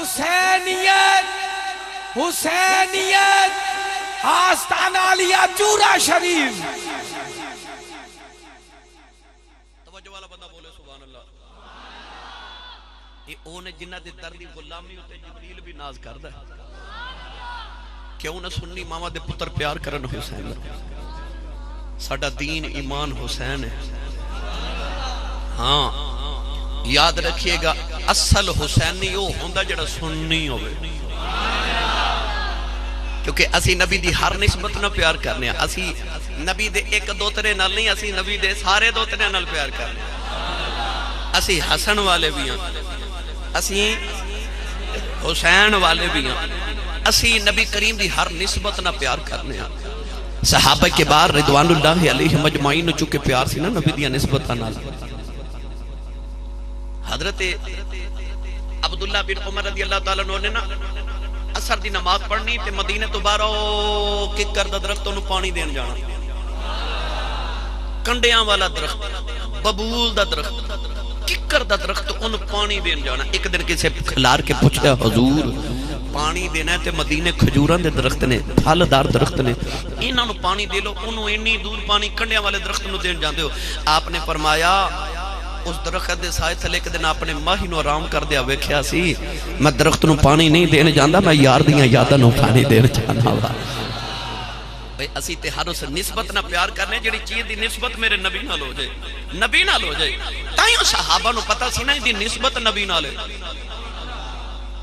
حسینیت حسینیت آستانہ علیہ چورا شریف. توجہ والا بندہ بولے سبحان اللہ. یہ اونے جنہ دے دردی غلامی ہوتے جبریل بھی ناز کردا ہے. کیوں نہ سنی ماما دے پتر پیار کرن حسین. ساڈا دین ایمان حسین ہے. ہاں یاد رکھیے گا اصل حسینی وہ ہوندا جڑا سنی ہوئے. کیونکہ اسی نبی دی ہر نسبت نہ پیار کرنے ہیں. اسی نبی دے ایک دوترے نال نہیں, اسی نبی دے سارے دوترے نال پیار کرنے ہیں. اسی حسن والے بھی ہیں, اسی حسین والے بھی ہیں, اسی نبی کریم دی ہر نسبت نہ پیار کرنے ہیں. صحابہ کے بار رضوان اللہ علیہ مجمعین چونکہ پیار سی نا نبی دی نسبت نال. حضرت عبداللہ بن عمر رضی اللہ تعالیٰ نے نا اثر دی نماز پڑھنی تے مدینے تو باہر ککر دا درخت انہوں پانی دین جانا. کنڈیاں والا درخت, ببول دا درخت, ککر دا درخت انہوں پانی دین جانا. ایک دن کسے کھلار کے پوچھتا حضور پانی دینا ہے تے مدینے کھجوران دے درخت نے, پھلدار درخت نے, انہوں پانی دے لو. انہوں انی دور پانی کنڈیاں والے درخت انہوں دین جاندے ہو. آپ نے فرمایا اس درخت دے سائے تھلے کے دن اپنے ماہی نو آرام کر دیا ویکھیا سی میں درخت نو پانی نہیں دینے جاندا, میں یار دیاں یاداں نو پانی دینے جانا وا. بھئی اسی تے ہر اس نسبت نہ پیار کرنے جڑی چیز دی نسبت میرے نبی نال ہو جائے, نبی نال ہو جائے. تائیوں صحابہ نو پتہ سی نا دی نسبت نبی نال ہے.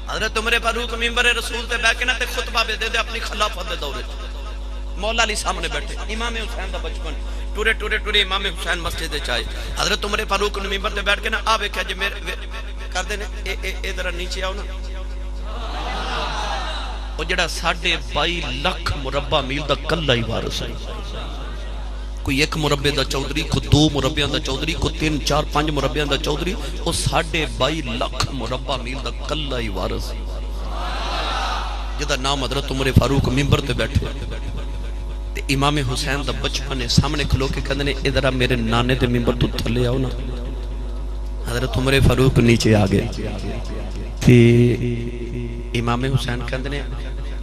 حضرت عمر فاروق منبر رسول تے بیٹھ کے نہ تے خطبہ دے دے اپنی خلافت دے دورے. مولا علی سامنے بیٹھے, امام حسین دا بچپن ٹورے ٹورے ٹورے امام حسین مسجد دے چائے. حضرت عمر فاروق نے منبر تے بیٹھ کے نا آ ویکھیا جے میرے کر دے نے اے ذرا نیچے آؤ نا. او جڑا 22.5 لاکھ مربع میل دا کلا ہی وارث ہے. کوئی ایک مربع دا چودھری, کوئی 2 مربعاں دا چودھری, کوئی 3 4 5 مربعاں دا چودھری. او 22.5 لاکھ مربع میل دا کلا ہی وارث ہے جدا نام حضرت عمر فاروق منبر تے بیٹھے. امام حسین دا بچپن ہے سامنے کھلو کے کہندے نے ادھر میرے نانے تے منبر تو تھلے آؤ نا. حضرت عمر فاروق نیچے آ گئے تے امام حسین کہندے نے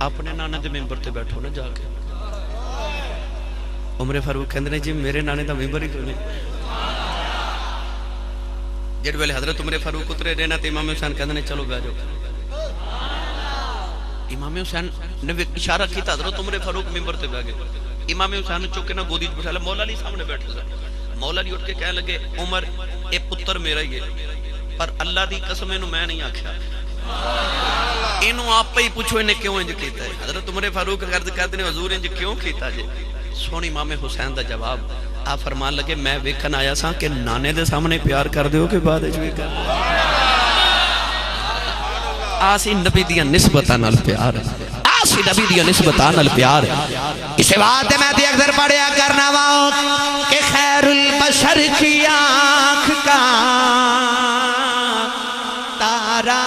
اپنے نانے دے منبر تے بیٹھو نا جا کے. عمر فاروق کہندے نے جی میرے نانے دا منبر ہی کیوں نہیں. جڑ ویلے حضرت عمر فاروق اترے رہنا تے امام حسین کہندے نے چلو بیٹھ جاؤ. امام حسین نے اشارہ کیتا, حضرت عمر فاروق منبر تے بیٹھ گئے. امام حسین چوک کے نہ گودی وچ بٹھا لیا, مولا علی سامنے بیٹھے سن. مولا علی اٹھ کے کہنے لگے عمر اے پتر میرا ہی ہے پر اللہ دی قسم اینوں میں نہیں آکھیا, اینوں آپ ہی پوچھو انہیں کیوں انج کیتا ہے. حضرت عمر فاروق عرض کرتے ہیں حضور انج کیوں کیتا جے. سونی امام حسین دا جواب آپ فرمان لگے میں ویکھن آیا سا کہ نانے دے سامنے پیار کر دیو کہ بعد وچ وی کر آسی نبی دیاں نسبتاں نال پیار ہے, آسی نبی دیاں نسبتاں نال پیار ہے. اسے بات میں تے اکثر پڑھیا کرنا واؤ کہ خیر البشر کی آنکھ کا تارا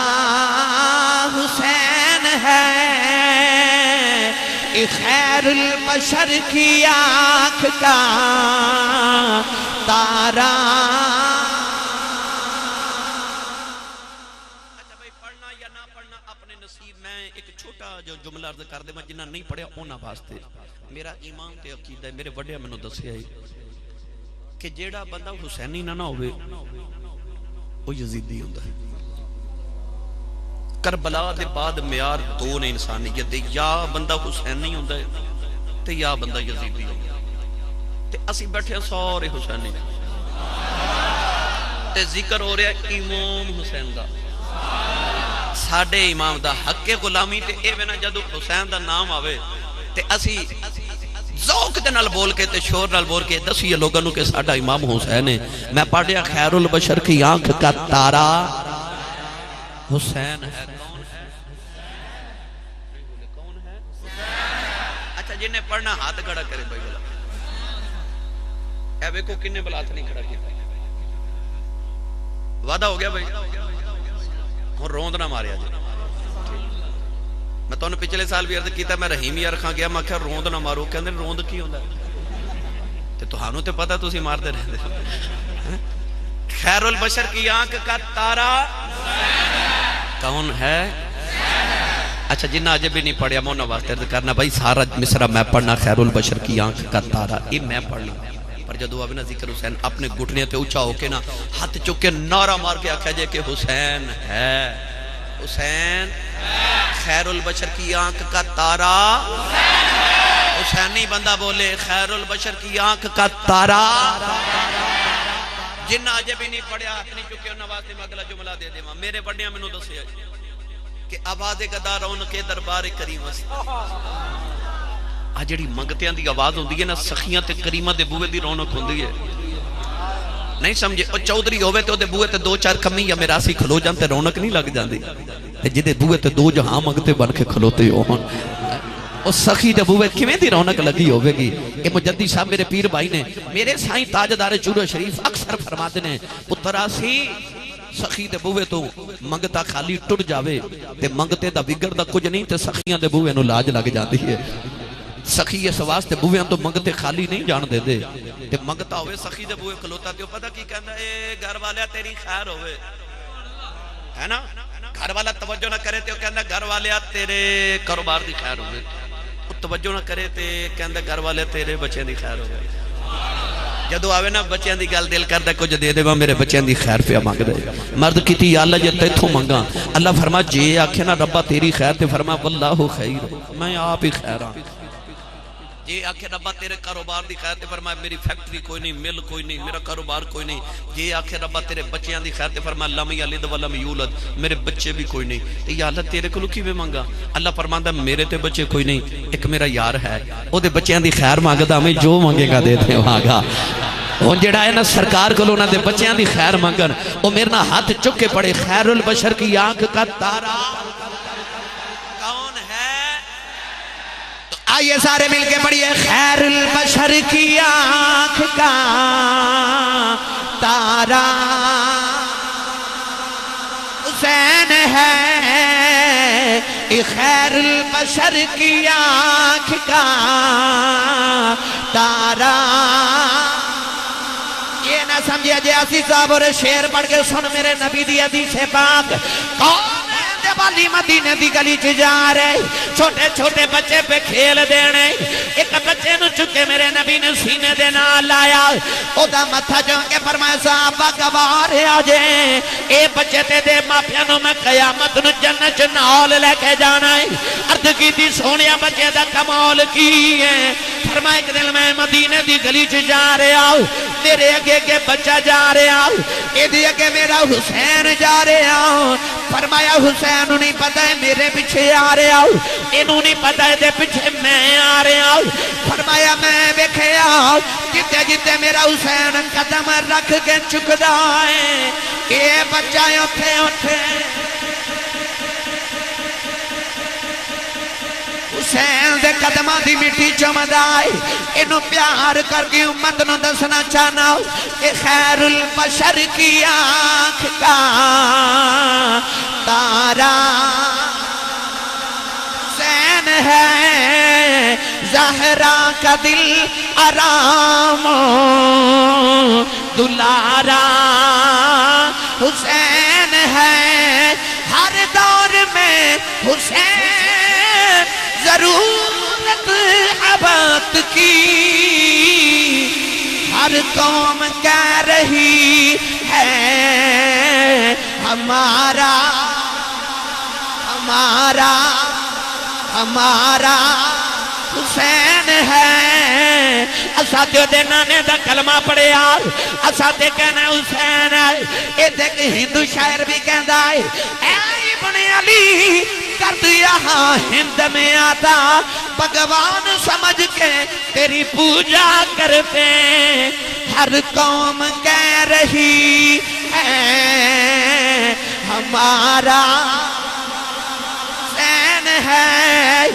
حسین ہے. خیر البشر کی آنکھ کا تارا. جو جملہ عرض کر دے میں جنہ نہیں پڑھیا اونا واسطے میرا ایمان تے عقیدہ ہے. میرے وڈے میں نے دسیا ہے کہ جیڑا بندہ حسینی نہ ہوئے وہ یزیدی ہوتا ہے. کربلا دے بعد معیار 2 نے انسانیت دے, یا بندہ حسینی ہوتا ہے تے یا بندہ یزیدی ہوتا ہے. تے اسی بیٹھے سارے حسینی تے ذکر ہو رہا ہے امام حسین دا, ساڑھے امام دا حق غلامی. تے اے میں نا جدو حسین دا نام آوے تے اسی ذوق دے نال بول کے تے شور نال بول کے دسیے لوگوں کہ ساڑھا امام حسین ہے. میں پڑھیا خیر البشر کی آنکھ کا تارا حسین ہے. کون ہے؟ اچھا جنہیں پڑھنا ہاتھ کھڑا کرے بھائی بلا. اے بیکو کنے بلا ہاتھ نہیں کھڑا کیا, وعدہ ہو گیا بھائی اور روند نہ ماریا جی. میں تو انہوں پچھلے سال بھی عرض کیتا میں رحیمی ارکھاں گیا میں کہا روند نہ مارو. کہندے روند کی ہوندہ ہے تو ہانوں تے پتہ تو اسی مار دے رہے دے. خیر البشر کی آنکھ کا تارا کون ہے؟ اچھا جنہ اجے بھی نہیں پڑھیا مونا واسطے کرنا بھائی سارا مصرع میں پڑھنا خیر البشر کی آنکھ کا تارا یہ میں پڑھنا پر جدو آوے نا ذکر حسین اپنے گھٹنے تے اونچا ہو کے نا ہاتھ چک کے نعرہ مار کے آکھا جے کہ حسین ہے حسین خیر البشر کی آنکھ کا تارا حسینی بندہ بولے خیر البشر کی آنکھ کا تارا جنہ آجے بھی نہیں پڑھیا ہاتھ نہیں چکے انہاں واسطے میں اگلا جملہ دے دے میرے پڑھنیاں میں نو دسے کہ آواز گدا رونق دربار کریم است جڑی منگتیاں دی آواز ہوندی ہے نا سخیاں تے کریمہ دے بوئے دی رونق ہوندی ہے نہیں سمجھے او چودھری ہوئے تے او دے بوئے تے دو چار کمی یا میراسی کھلو جانتے رونق نہیں لگ جاندی جدے بوئے تے دو جہاں منگتے بن کے کھلوتے ہون اس سخی دے بوئے کیویں دی رونق لگی ہوئے گی اے مجدی صاحب میرے پیر بھائی نے میرے سائیں تاجدار چورو شریف اکثر فرماتے ہیں پترا سی سخی دے بوئے تو منگتا خالی ٹر جاوے تے منگتے دا بگڑ دا کچھ نہیں تے سخیاں دے بوئے نو لاج لگ جاندی ہے سخی اس واسطے بوئے تو منگتے خالی نہیں جان دے دے تے منگتا ہوئے سخی دے بوئے کھلوتا تے پتہ کی کہندا اے گھر والے تیری خیر ہوئے ہے نا گھر والا توجہ نہ کرے تے کہندا گھر والے تیرے کاروبار دی خیر ہوئے توجہ نہ کرے تے کہندا گھر والے تیرے بچے دی خیر ہوئے جدو آوے نا بچیاں دی گل دل کردہ کچھ دے دے میرے بچیاں دی خیر پہ مانگ دے مرد کیتی یا اللہ جے تیتھوں منگا اللہ فرما جے آکھے نا ربا تیری خیر تے فرما واللہ خیر میں آپ ہی خیر آن جے آکھے ربا تیرے کاروبار دی خیر تے فرما میری فیکٹری کوئی نہیں مل کوئی نہیں میرا کاروبار کوئی نہیں جے آکھے ربا تیرے بچیاں دی خیر تے فرما لم یلد ولم یولد میرے بچے بھی کوئی نہیں تے یا اللہ تیرے کو لکی میں مانگا اللہ فرماندا میرے تے بچے کوئی نہیں ایک میرا یار ہے او دے بچیاں دی خیر مانگدا میں جو مانگے گا دیتے مانگا وہ جڑا ہے نا سرکار کو لونا دے بچیاں دی خیر مانگن وہ میرے نا ہاتھ چکے پڑے خیر البشر کی آنکھ کا تارا کون ہے تو آئیے سارے مل کے پڑھئے خیر البشر کی آنکھ کا تارا حسین ہے خیر البشر کی آنکھ کا تارا یہ نہ سمجھے جے اسی صاحب اور شیر پڑھ کے سن میرے نبی دی حدیث پاک کون ہے دے والی مدینے دی گلی چ جا رہے چھوٹے چھوٹے بچے پہ کھیل دینے ایک بچے نو چکے میرے نبی نے سینے دے نال لایا او دا متھا جو کے فرمایا صحابہ گوار آجے اے بچے تے دے ماپیاں نو میں قیامت نو جنت نال لے کے جانا ہے عرض کی تھی سونیا بچے دا کمال کی ہے فرمایا ایک دل میں مدینے دی گلی چ جا رہے آؤ میرے اگے کے بچہ جا رہے آؤ ایدھی اگے میرا حسین جا رہے آؤ فرمایا حسین نہیں پتہ ہے میرے پیچھے آ رہے آؤ انہوں نہیں پتہ ہے دے پیچھے میں آ رہے آؤ فرمایا میں بیکھے آؤ جتے جتے میرا حسین قدم رکھ کے چکدا ہے یہ بچہ اٹھے اٹھے حسین دے قدمہ دی مٹی چمدائی انہوں پیار کر کے امت نو دسنا چاہنا کہ خیر البشر کی آنکھ کا تارا حسین ہے زہرا کا دل آرام دلارا حسین ہے ہر دور میں حسین ضرورت عبادت کی ہر قوم کہہ رہی ہے ہمارا ہمارا ہمارا حسین ہے اساتیو دے نانے دا کلمہ پڑے آل اساتے کہنا حسین ہے اے دیکھ ہندو شاعر بھی کہندا ہے اے ابن علی کرد یہاں ہند میں آتا بھگوان سمجھ کے تیری پوجا کرتے ہر قوم کہہ رہی ہے ہمارا حسین ہے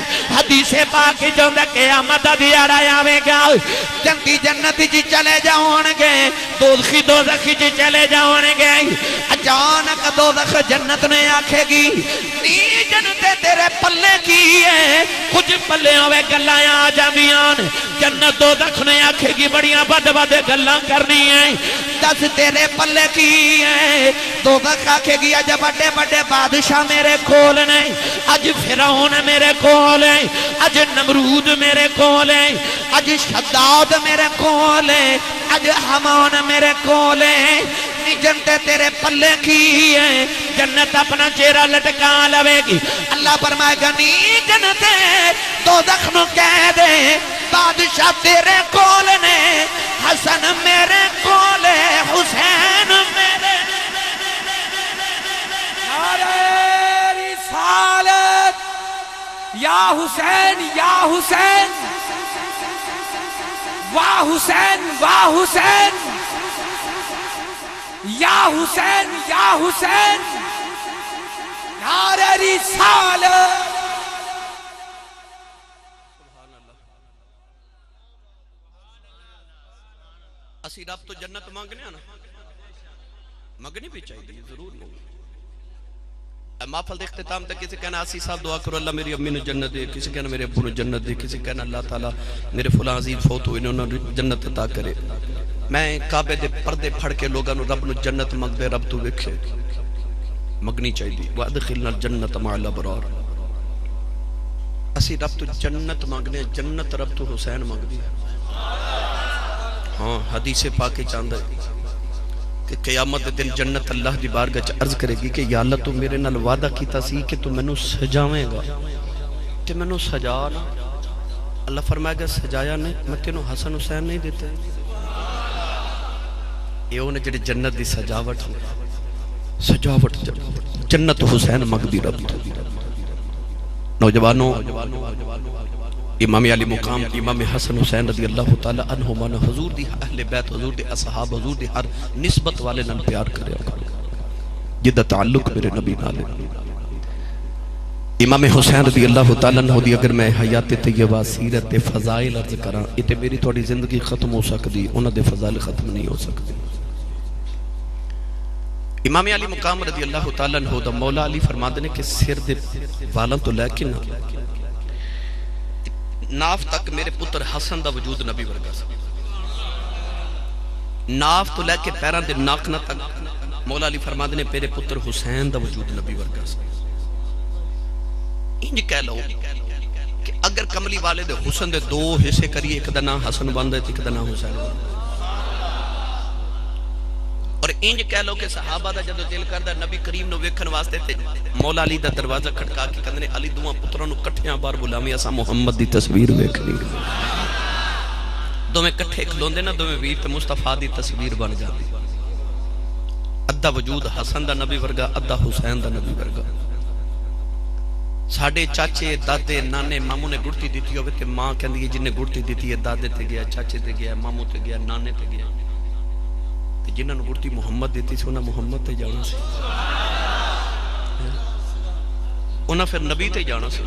حدیث پاک جو قیامت دا دیارہ آوے گا جنتی جنت جی چلے جاؤں گے دوزخی دوزخی جی چلے جاؤں گے اچانک دوزخ جنت نے آکھے گی نی جنتے تیرے پلے کی ہے کچھ پلے ہوئے گلائیں آ جاندیاں جنت دوزخ نے آکھے گی بڑیاں بد بد گلاں کرنی ہیں دس تیرے پلے کی ہے دوزخ آکھے گی اج بڑے بڑے بادشاہ میرے کول نے اج فرعون میرے کول ہے اج نمرود میرے کول ہے اج شداد میرے کول ہے اج حمان میرے کول ہے جنت تیرے پلے کی ہے جنت اپنا چہرہ لٹکا لوے گی اللہ فرمائے گا نی جنت دوزخ نو کہہ دے بادشاہ تیرے کول نے حسن میرے کول ہے حسین میرے نعرہ رسالت یا حسین یا حسین واہ حسین واہ حسین یا حسین یا حسین نعرہ رسالت اسی رب تو جنت مانگنے ہیں نا مانگنی بھی چاہیے ضرور مانگنے محفل اختتام تک کسی کہنا 80 سال دعا کرو اللہ میری امی نے جنت دے کسی کہنا میرے ابو نے جنت دے کسی کہنا اللہ تعالیٰ میرے فلاں عزیز فوت ہوئے انہوں نے جنت عطا کرے میں کعبے دے پردے پھڑ کے لوگاں نو رب نو جنت مانگ دے رب تو وکھے مگنی چاہیے وَأَدْخِلْنَا الْجَنَّةَ مَعَ الْأَبْرَارِ اسی رب تو جنت مانگنے جنت رب تو حسین مانگ دی ہاں حدیث پاک چاندہ ہے کہ قیامت دن جنت اللہ دی بارگاہ عرض کرے گی کہ یا اللہ تو میرے نال وعدہ کیتا سی کہ تو مینوں سجاویں گا تے مینوں سجانا اللہ فرمائے گا سجایا نہیں میں تینوں حسن حسین نہیں دیتے یہ انہیں جڑے جنت دی سجاوٹ جنت حسین مغدی رب نوجوانوں امام علی مقام امام حسن حسین رضی اللہ تعالی عنہما نے حضور دی اہل بیت حضور دی اصحاب حضور دی ہر نسبت والے نال پیار کرے جدہ تعلق میرے نبی نال امام حسین رضی اللہ تعالی عنہ دی اگر میں حیات طیبہ سیرت فضائل عرض کراں اتے میری تھوڑی زندگی ختم ہو سکتی انہاں دے فضائل ختم نہیں ہو سکتے امام علی مقام رضی اللہ تعالی عنہ دا مولا علی فرماندے نے کہ سر دے والاں تو لے کے ناف تک میرے پتر حسن دا وجود نبی ورگا سا ناف تو لے کے پیران دے ناکنا تک مولا علی فرماندے نے میرے پتر حسین دا وجود نبی ورگا سا انج کہہ لو کہ اگر کملی والے دے حسن دے دو حصے کریے ایک دا نام حسن باندھے ایک دا نام حسین باندھے اور انج کہہ لو کہ صحابہ دا جدو دل کردہ نبی کریم نو ویکھن واسطے تے مولا علی دا دروازہ کھٹکا کے کہندے علی دوواں پتراں نو کٹھیاں بار بلاویں اساں محمد دی تصویر ویکھنی دوویں کٹھے کھلوندے نا دوویں ویر تے مصطفیٰ دی تصویر بن جاندی ادھا وجود حسن دا نبی ورگا ادھا حسین دا نبی ورگا ساڈے چاچے دادے نانے ماموں نے گڑتی دیتی ہوئے تے ماں کہندی ہے جن نے گڑتی دیتی ہے دادے تے گیا چاچے تے گیا ماموں تے گیا نانے تے گیا جنہاں نے گڑتی محمد دیتی سے انہاں محمد تے جانا سے انہاں پھر نبی تے جانا سے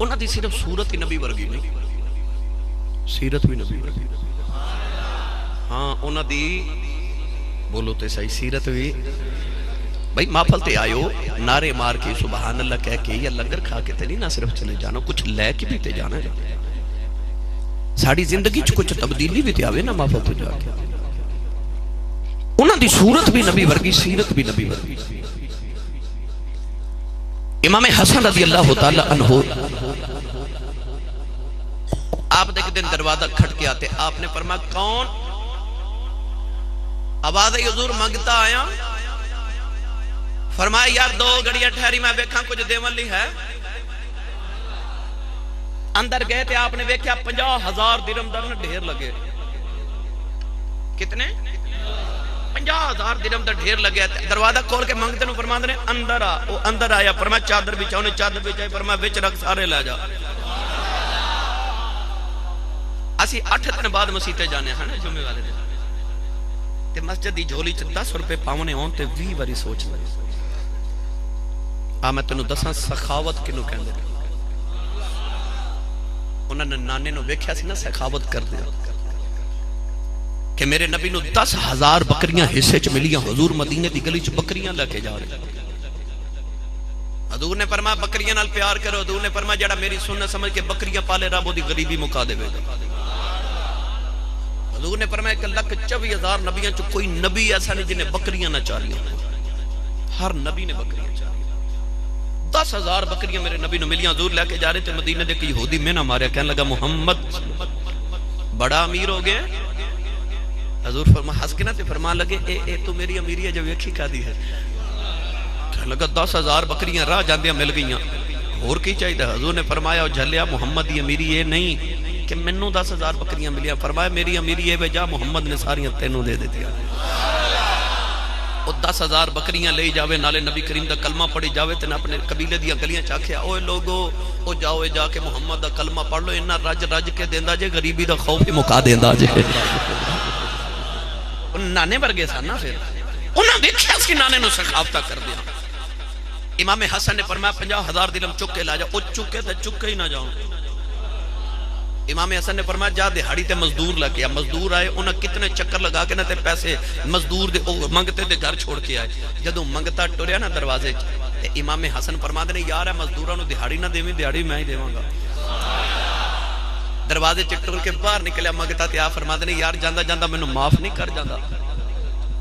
انہاں دی صرف صورت ہی نبی ورگی نہیں سیرت بھی نبی ورگی ہاں انہاں دی بولو تے صحیح سیرت بھی بھئی محفل تے آئیو نعرے مار کے سبحان اللہ کہہ کے یا لنگر کھا کے تے نہیں نہ صرف چلے جانا کچھ لے کے بھی تے جانا ہے ساڑی زندگی کچھ تبدیلی بھی تے آوے نا محفل تے جا کے انہاں دی صورت بھی نبی ورگی سیرت بھی نبی ورگی امام حسن رضی اللہ تعالی عنہ آپ دیکھ دن دروازہ کھٹ کے آتے آپ نے فرمایا کون آواز حضور مانگتا آیا فرمایا یار دو گھڑیاں ٹھہری میں بیکھاں کچھ دیون لی ہے اندر گئے تھے آپ نے دیکھا 50,000 درہم در ڈھیر لگے کتنے 50,000 درہم در ڈھیر لگے دروازہ کھول کے مانگتے نے فرماندے نے اندر آ وہ اندر آیا فرمایا چادر بچھاؤ نے چادر بچھائی فرمایا وچ رکھ سارے لے جا اسی 8 دن بعد مسیح تے جانے ہیں جمعے والے دن تے مسجد دی جھولی چ 10 روپے پاونے ہون تے 20 واری سوچ لے میں تینوں دساں سخاوت کنوں کہندے انہوں نے نانے نو ویکھیا سی نا سخاوت کر دیا کہ میرے نبی نو 10,000 بکریاں حصے چ ملیاں، حضور مدینے دی گلی چ بکریاں لے کے جا رہے، حضور نے فرمایا بکریاں نال پیار کرو، حضور نے فرمایا جڑا میری سنت سمجھ کے بکریاں پالے رب دی غریبی مکا دے گا، حضور نے فرمایا 1,24,000 نبیاں چ کوئی نبی ایسا نہیں جنہیں بکریاں نہ چاریاں، ہر نبی نے بکریاں چاریاں، 10,000 بکریاں میرے نبی نو ملیاں، حضور لے کے جا رہے تھے، مدینے دے کوئی یہودی میں نہ ماریا، کہنے لگا محمد بڑا امیر ہو گیا، حضور فرما ہس کے نہ تے فرمان لگے اے تو میری امیری ہے جو ویکھی کا دی ہے، کہنے لگا 10,000 بکریاں راہ جاندیاں مل گئیاں، اور کی چاہیے؟ حضور نے فرمایا جھلیا محمد دی امیری یہ نہیں کہ منوں 10,000 بکریاں ملیاں، فرمایا میری امیری یہ جا محمد نے ساریاں تینوں دے دیتی، وہ 10,000 بکریاں لے جاوے، نالے نبی کریم دا کلمہ پڑھی جاوے، تے اپنے قبیلے دیا گلیاں چاکھیا اوے لوگو او جاؤ جا کے محمد دا کلمہ پڑھ لو، انہاں رج رج کے دیندا جے، غریبی دا خوف ہی مکا دیندا جے، نانے ورگے سن نا، پھر انہاں ویکھیا سی نانے نو سخاوتہ کر دیا۔ امام حسن نے فرمایا 50,000 درہم چک کے لا جا، او چکے تے چکے ہی نہ جاؤں، امام حسن نے فرمایا جا دہاڑی تے مزدور لگ گیا، مزدور آئے انہاں کتنے چکر لگا کے نہ تے پیسے مزدور دے منگتے دے گھر چھوڑ کے آئے، جدوں منگتا ٹریا نا دروازے تے امام حسن فرماتے نے یار ہے مزدوراں نو دہاڑی نہ دیویں، دہاڑی میں ہی دیواں گا، دروازے چٹر کے باہر نکلیا منگتا تے آپ فرماتے نے یار جاندہ جاندہ میں نو معاف نہیں کر جاندہ،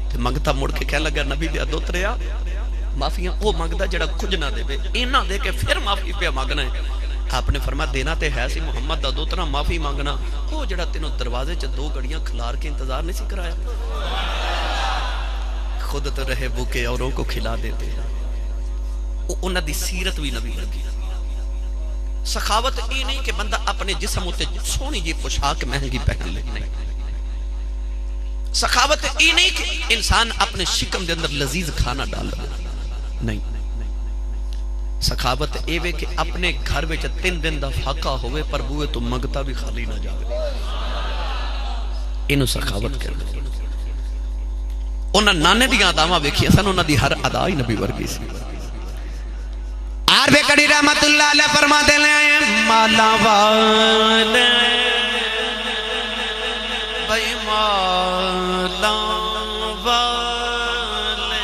تے منگتا مڑ کے کہنے لگا نبی دے ادو تریا معافیاں او منگدا جڑا کچھ نہ دے اینا دے کے پھر معافی پہ مانگنا ہے، آپ نے فرمایا دینا تے ہے سی محمد دا دوترا معافی مانگنا، او جڑا تینوں دروازے چ 2 گھڑیاں کھلار کے انتظار نہیں سی کرایا، خود تو رہے بھوکے اوروں کو کھلا دیتے، انہاں دی سیرت بھی نبی لگی۔ سخاوت یہ نہیں کہ بندہ اپنے جسم ہوتے سونی جی پوشاک مہنگی پہن لے، نہیں، سخاوت یہ نہیں کہ انسان اپنے شکم دے اندر لذیذ کھانا ڈال لے، نہیں، سخاوت یہ کہ اپنے گھر میں 3 دن دا فاقہ ہوئے پر بوئے تو منگتا بھی خالی نہ جاوے، انہوں سخاوت کر دے۔ انہاں نانے دی آدامہ ویکھی اسن انہاں دی ہر ادائی نبی ورگی سی۔ عارف کڑی رحمت اللہ علیہ فرماتے ہیں مالا والے بھائی مالا والے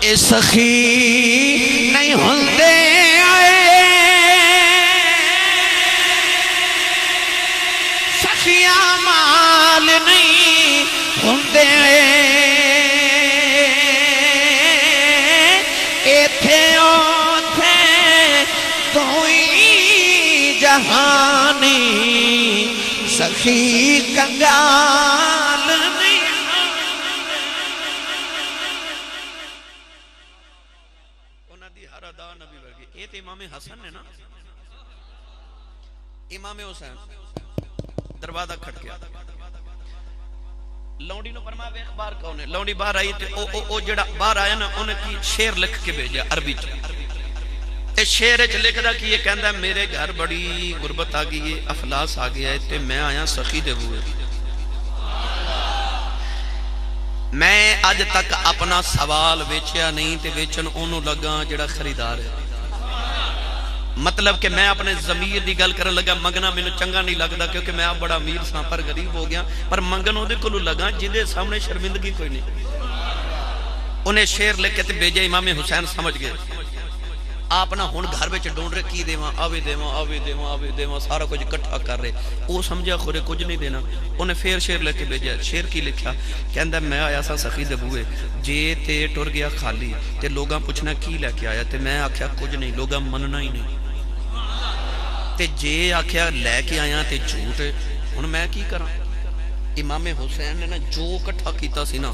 اے سخی نہیں ہوندے سخیاں مال نہیں ہوندے جہانی سخی کنگال نہیں، انہاں دی ہر ادا نبی ورگی۔ یہ تے امام حسن نے نا، امام حسین دروازہ کھٹکیا، لونڈی نو فرمایا ویکھ باہر کون ہے، لونڈی باہر آئی تے او جڑا باہر آیا نا انہیں کی شعر لکھ کے بھیجا عربی چ، تے شعر وچ لکھدا کہ یہ کہندا میرے گھر بڑی غربت آ گئی ہے، افلاس آ گیا ہے تے میں آیا سخی دے بوئے، میں اج تک اپنا سوال ویچیا نہیں تے ویچن اونوں لگا جڑا خریدار ہے، مطلب کہ میں اپنے ضمیر دی گل کرن لگا منگنا مینوں چنگا نہیں لگدا کیونکہ میں آپ بڑا امیر ساں پر غریب ہو گیا، پر منگن اودے کولوں لگا جدے سامنے شرمندگی کوئی نہیں، انہیں شعر لکھ کے تے بھیجا، امام حسین سمجھ گئے، آپ نہ ہون گھر بچ ڈونڈ رہے کی دیواں آوے دیواں آوے دیواں آوے دیواں سارا کچھ اکٹھا کر رہے، وہ سمجھا خورے کچھ نہیں دینا، انہیں پھر شعر لے کے بھیجا، شعر کی لکھا کہندا میں آیا سا سخی دے بوئے جے تے ٹر گیا خالی تے لوگاں پوچھنا کی لے کے آیا تے میں آکھیا کچھ نہیں، لوگاں مننا ہی نہیں، تے جے آکھیا لے کے آیا تے جھوٹ ہن میں کی کراں؟ امام حسین نے نا جو اکٹھا کیتا سی نا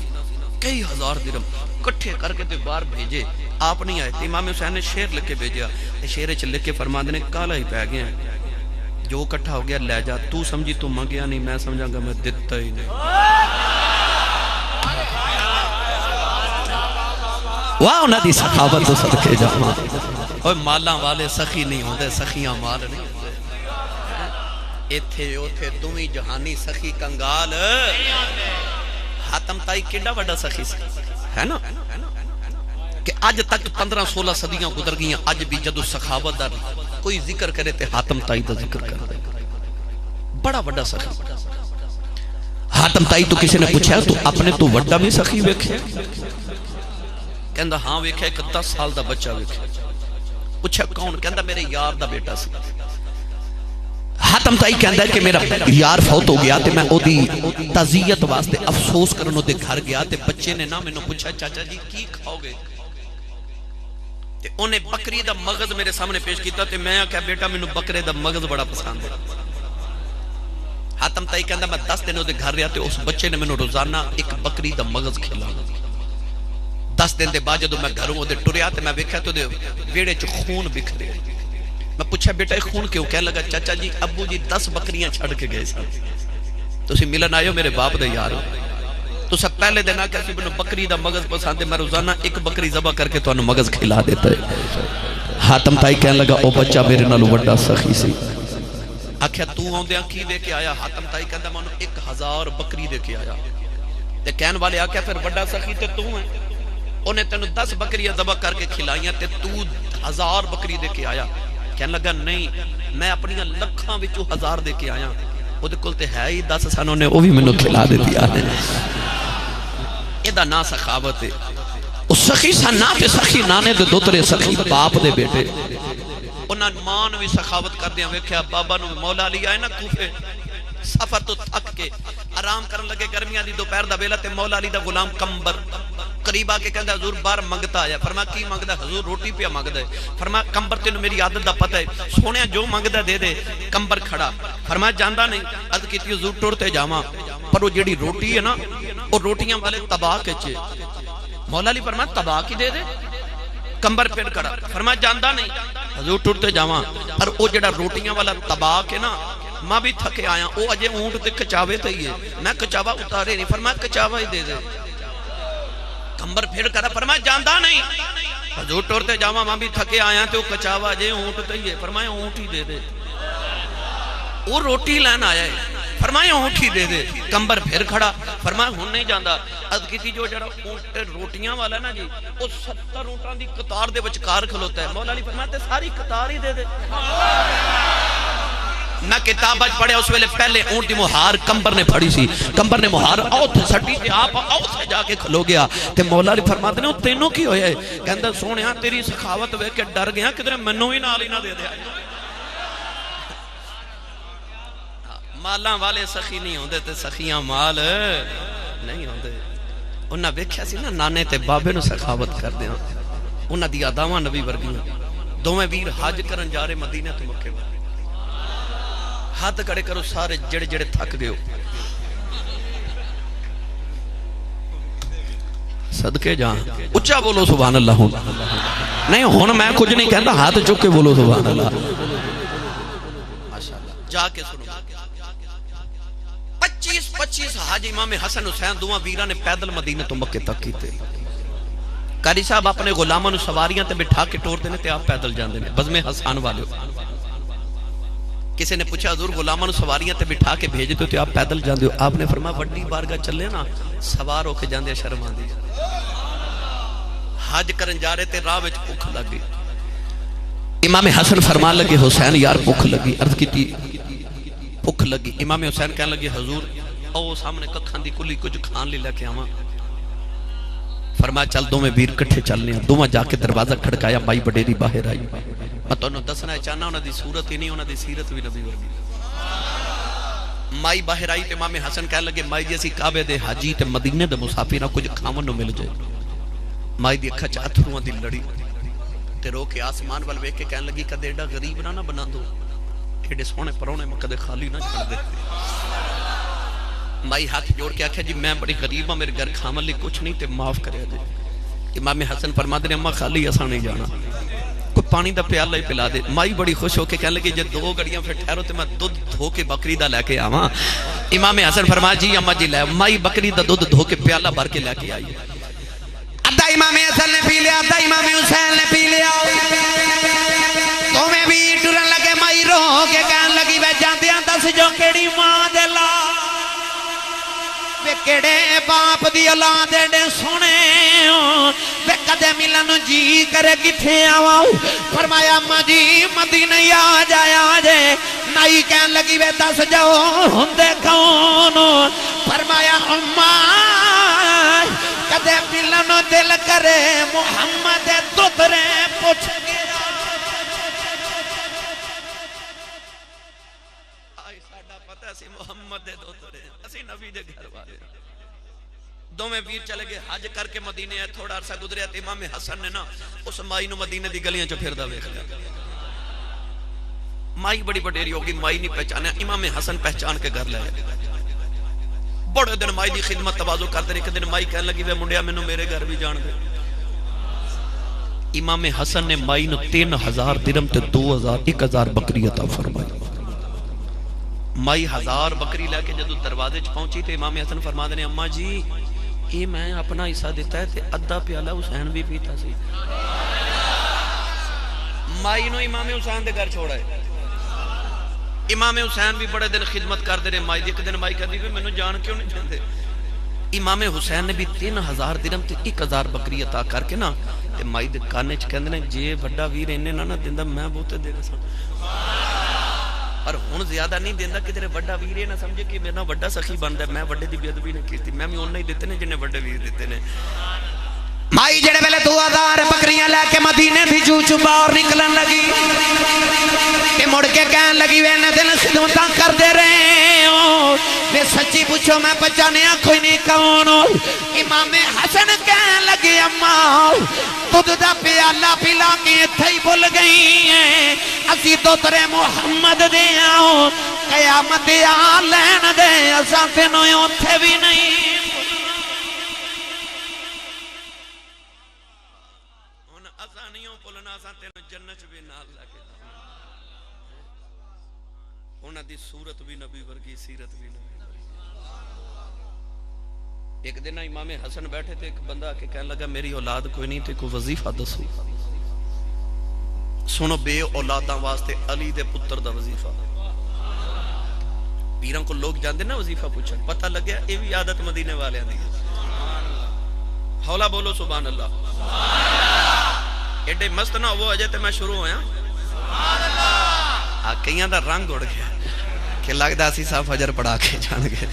کئی ہزار درہم کٹھے کر کے تے باہر بھیجے، آپ نہیں آئے، امام حسین نے شعر لکھ کے بھیجا، شعر چ لکھ کے فرماندے نے کالا ہی پہ گیا جو اکٹھا ہو گیا لے جا، تو سمجھی تو منگیا نہیں، میں سمجھاں گا میں دیتا ہی نہیں۔ واہ انہاں دی سخاوت تو صدقے جاواں، اوے مالاں والے سخی نہیں ہوندے، سخیاں مال نہیں ہوندے، ایتھے اوتھے دوویں جہانی سخی کنگال، حاتم تائی کیڑا بڑا سخی سی ہے نا، کہ اج تک 15-16 صدیاں گزر گئی، اج بھی جدو سخاوت دا کوئی ذکر کرے تے حاتم تائی دا ذکر کرے، بڑا بڑا سخی۔ حاتم تائی تو کسی نے پوچھا تو اپنے تو وڈا بھی سخی ویکھے؟ کہندا ہاں ویکھے، ایک 10 سال دا بچہ ویکھے۔ پوچھا کون؟ کہندا میرے یار دا بیٹا سی۔ حاتم تائی کہندا ہے کہ میرا یار فوت ہو گیا تے میں او دی تعزیت واسطے افسوس کرن او دے گھر گیا تے بچے نے نا مینوں پوچھا چاچا جی کی کھاؤ گے؟ تے انہیں بکری دا مغز میرے سامنے پیش کیتا تے میں کہا بیٹا مینوں بکرے دا مغز بڑا پسند ہے۔ حاتم تائی کہندا میں 10 دن او دے گھر رہیا تے اس بچے نے مینوں روزانہ ایک بکری دا مغز کھلایا۔ 10 دن دے بعد جدوں میں گھروں او دے ٹریا تے میں ویکھیا تے ویڑے چ خون بکھرے۔ میں پوچھا بیٹا یہ خون کیوں؟ کہنے لگا چاچا جی ابو جی 10 بکریاں چھڑ کے گئے سن، تسی ملن آئے ہو میرے باپ دے یار ہو، تو سب پہلے دن آکے سی بنو بکری دا مغز پسند ہے، میں روزانہ ایک بکری ذبح کر کے تو انہوں مغز کھلا دیتا ہے۔ حاتم تائی کہنے لگا او بچہ میرے نالو وڈا سخی سی۔ آکھیا تو آن دیا کی دے کے آیا؟ حاتم تائی کہندا میں 1000 بکری دے کے آیا۔ تے کہن والے آکھیا پھر وڈا سخی تے تو ہے، انہیں تینوں 10 بکریاں ذبح کر کے کھلائیاں تے تو 1000 بکری دے کے آیا؟ کہنے لگا نہیں میں اپنی لکھاں وچوں 1000 دے کے آیا، او دے کول تے ہے ہی 10 سانوں نے او بھی مینوں کھلا دیتی آنے۔ ایدہ نا سخاوت ہے، او سخی سا نا تے سخی نانے دے دوترے سخی باپ دے بیٹے، انہاں مان بھی سخاوت کر دیا۔ ویکھیا بابا نو مولا علی آئے نا کوفے، سفر تو تھک کے آرام کرن لگے، گرمیاں دی دوپہر دا ویلا تے مولا علی دا غلام کمبر قریب آ کے کہندا حضور بار منگتا آیا۔ فرمایا کی منگدا؟ حضور روٹی پیا منگدا ہے۔ فرمایا کمبر تینوں میری عادت دا پتہ ہے، سونیا جو منگدا دے دے۔ کمبر کھڑا، فرمایا جاندا نہیں، عرض کیتی حضور ٹرتے جاواں پر وہ جیڑی روٹی ہے نا وہ روٹیاں والے تباہ کے چے۔ مولا علی فرمایا تباہ کی دے دے؟ کمبر پھر کھڑا، فرمایا جاندا نہیں، حضور ٹرتے جاواں پر وہ جیڑا روٹیاں والا تباہ کے نا ماں بھی تھکے آیا، وہ اجے اونٹ تے کچاوے تے ہی ہے، میں کچاوا اتارے نہیں۔ فرمایا کچاوا ہی دے دے۔ کمبر پھر کرا، فرمایا جاندا نہیں، حضور ٹرتے جاواں ماں بھی تھکے آیا تے وہ کچاوا اجے اونٹ تے ہی ہے۔ فرمایا اونٹ ہی دے دے۔ وہ روٹی لین آیا ہے، فرمایا اونٹ ہی دے دے۔ کمبر پھر کھڑا، فرمایا ہن نہیں جاندا، عرض کیتی جو جڑا اونٹ روٹیاں والا نا جی وہ 70 اونٹاں دی قطار دے وچکار کھلوتا ہے۔ مولا علی فرمایا تے ساری قطار ہی دے دے۔ میں کتاب اج پڑھے اس ویلے پہلے اونٹ دی مہار کمبر نے پڑھی سی، کمبر نے مہار آؤت سٹی تے آپ آؤت سے جا کے کھلو گیا تے مولا علی فرماتے نے تینوں کی ہویا ہے؟ کہندا سونیا تیری سخاوت ویکھ کے ڈر گیا کدھر منوں ہی نال ہی نہ دے دے۔ مالاں والے سخی نہیں ہوندے تے سخیاں مال نہیں ہوندے۔ انہاں ویکھیا سی نا نانے تے بابے نو سخاوت کر دیاں، انہاں دی اداواں نبی ورگیاں۔ دوویں ویر حج کرن جا رہے مدینہ تو مکے، ہاتھ کڑے کرو سارے جڑے جڑے تھک گئے ہو، صدقے جان اچھا بولو سبحان اللہ۔ نہیں ہن میں کچھ نہیں کہندا، ہاتھ چک کے بولو سبحان اللہ۔ ماشاءاللہ جا کے سنو، 25 حاج امام حسن حسین دوواں ویراں نے پیدل مدینہ تو مکے تک کیتے۔ قاری صاحب اپنے غلاماں نو سواریاں تے بٹھا کے ٹور دے نے تے آپ پیدل جاندے نے، بزم حسان والے۔ کسی نے پوچھا حضور غلاماں نو سواریاں تے بٹھا کے بھیج دو تے آپ پیدل جاندے ہو؟ آپ نے فرمایا وڈی بارگاہ چلے نا سوار ہو کے جاندے شرم آندی۔ حج کرن جا رہے تے راہ وچ بھوک لگ گئی، امام حسن فرمان لگے حسین یار بھوک لگی، عرض کیتی بھوک لگی۔ امام حسین کہنے لگے حضور او سامنے ککھاں دی کلی کچھ کھان لے لے کے آواں۔ فرمایا چل دوویں ویر کٹھے چلنے ہیں۔ دوواں جا کے دروازہ کھڑکایا، مائی بڈیری باہر آئی۔ میں تانوں دسنا چاہنا انہاں دی صورت ہی نہیں، انہاں دی سیرت بھی نبی ورگی۔ مائی باہر آئی تے امام حسن کہنے لگے مائی جی اسی کعبے دے حاجی تے مدینے دے مسافر کچھ کھاون نو مل جائے۔ مائی دی اکھاں چ اتھرواں دی لڑی تے رو کے آسمان ول ویکھ کے کہنے لگی کدے ایڈا غریب نہ بنا دو، ایڈے سونے پرونے میں کدے خالی نہ چھڑ دے۔ مائی ہاتھ جوڑ کے آکھیا جی میں بڑی غریب ہاں، میرے گھر کھاون لئی کچھ نہیں تے معاف کریا جے۔ امام حسن فرماتے نے اماں خالی اساں نہیں جانا، کوئی پانی دا پیالہ ہی پلا دے۔ مائی بڑی خوش ہو کے کہنے لگی جے 2 گھڑیاں پھر ٹھہرو تے میں دودھ دھو کے بکری دا لے کے آواں۔ امام حسن فرمایا جی اماں جی لے۔ مائی بکری دا دودھ دھو کے پیالہ بھر کے لے کے آئی۔ ادھا امام حسن نے پی لیا، ادھا امام حسین نے پی لیا، تو میں بھی ٹرن لگے۔ مائی رو کے کہن لگی وے جاندیاں دس جو کیڑی ماں دے لا وے کیڑے باپ دی اولاد دے سونے تے کدے ملن جی کرے کتھے آواں فرمایا اما جی مدینے آ جے نائی کہن لگی وے دس جاؤ ہوندے کون فرمایا اما کدے ملن دل کرے محمد دوترے پوچھ گیا آئی ساڑھا پتہ سی محمد دے دوترے اسی نبی دے گھر والے دو میں ویر چلے گئے حج کر کے مدینے ہے تھوڑا عرصہ گزریا تو امام حسن نے نا اس مائی نو مدینے دی گلیاں چو پھر دا ویکھ لیا مائی بڑی بڑیری ہوگی مائی نہیں پہچانے امام حسن پہچان کے گھر لے بڑے دن مائی دی خدمت توازو کر دے ایک دن مائی کہنے لگی وے منڈیا میں نو میرے گھر بھی جان دے امام حسن نے مائی نو 3000 درم تے 1000 بکری عطا فرمائی مائی 1000 بکری لے کے جدو دروازے چ پہنچی تے امام حسن فرما دے اما جی یہ میں اپنا حصہ دیتا ہے تے ادھا پیالہ حسین بھی پیتا سی مائی نو امام حسین دے گھر چھوڑا ہے امام حسین بھی بڑے دن خدمت کر دے رہے مائی دی ایک دن مائی کہتی ہے میں نو جان کیوں نہیں جاندے امام حسین نے بھی 3000 درم تے 1000 بکری عطا کر کے نا تے مائی دے کانے چ کہندے نے جے بڑا ویر انہیں نہ دیندا میں بہتے دے رہا سا اور ہن زیادہ نہیں دیندا کہ تیرے بڑا ویر یہ نہ سمجھے کہ میرا بڑا سخی بندا ہے میں بڑے دی بے ادبی نہیں کیتی میں بھی اون نہیں دیتے نے جنے بڑے ویر دیتے نے مائی جڑے ویلے 2000 بکریاں لے کے مدینے دی چو باہر نکلن لگی کہ مڑ کے کہن لگی وے نے دل خدمتاں کر دے رہے ہو میں سچی پوچھو میں پہچانیا کوئی نہیں کون امام حسن کہن لگی اما خود دا پیالہ پلا کے ایتھے ہی بھول گئی ہیں اسی تو ترے محمد دے آؤ قیامت آ لین دے اساں تینوں اوتھے بھی نہیں جنت بھی نال لگے انہاں دی صورت بھی نبی ورگی سیرت بھی نبی ورگی ایک دن امام حسن بیٹھے تھے ایک بندہ کے کہنے لگا میری اولاد کوئی نہیں تھی کوئی وظیفہ دسو سنو بے اولاداں واسطے علی دے پتر دا وظیفہ پیران کو لوگ جاندے نا وظیفہ پوچھا پتہ لگ گیا یہ بھی عادت مدینے والے دی حولا بولو سبحان اللہ ایڈے مست نہ وہ اجے تے میں شروع ہویا کئیاں دا رنگ اڑ گیا کہ لگدا سی صاحب فجر پڑھا کے جان گے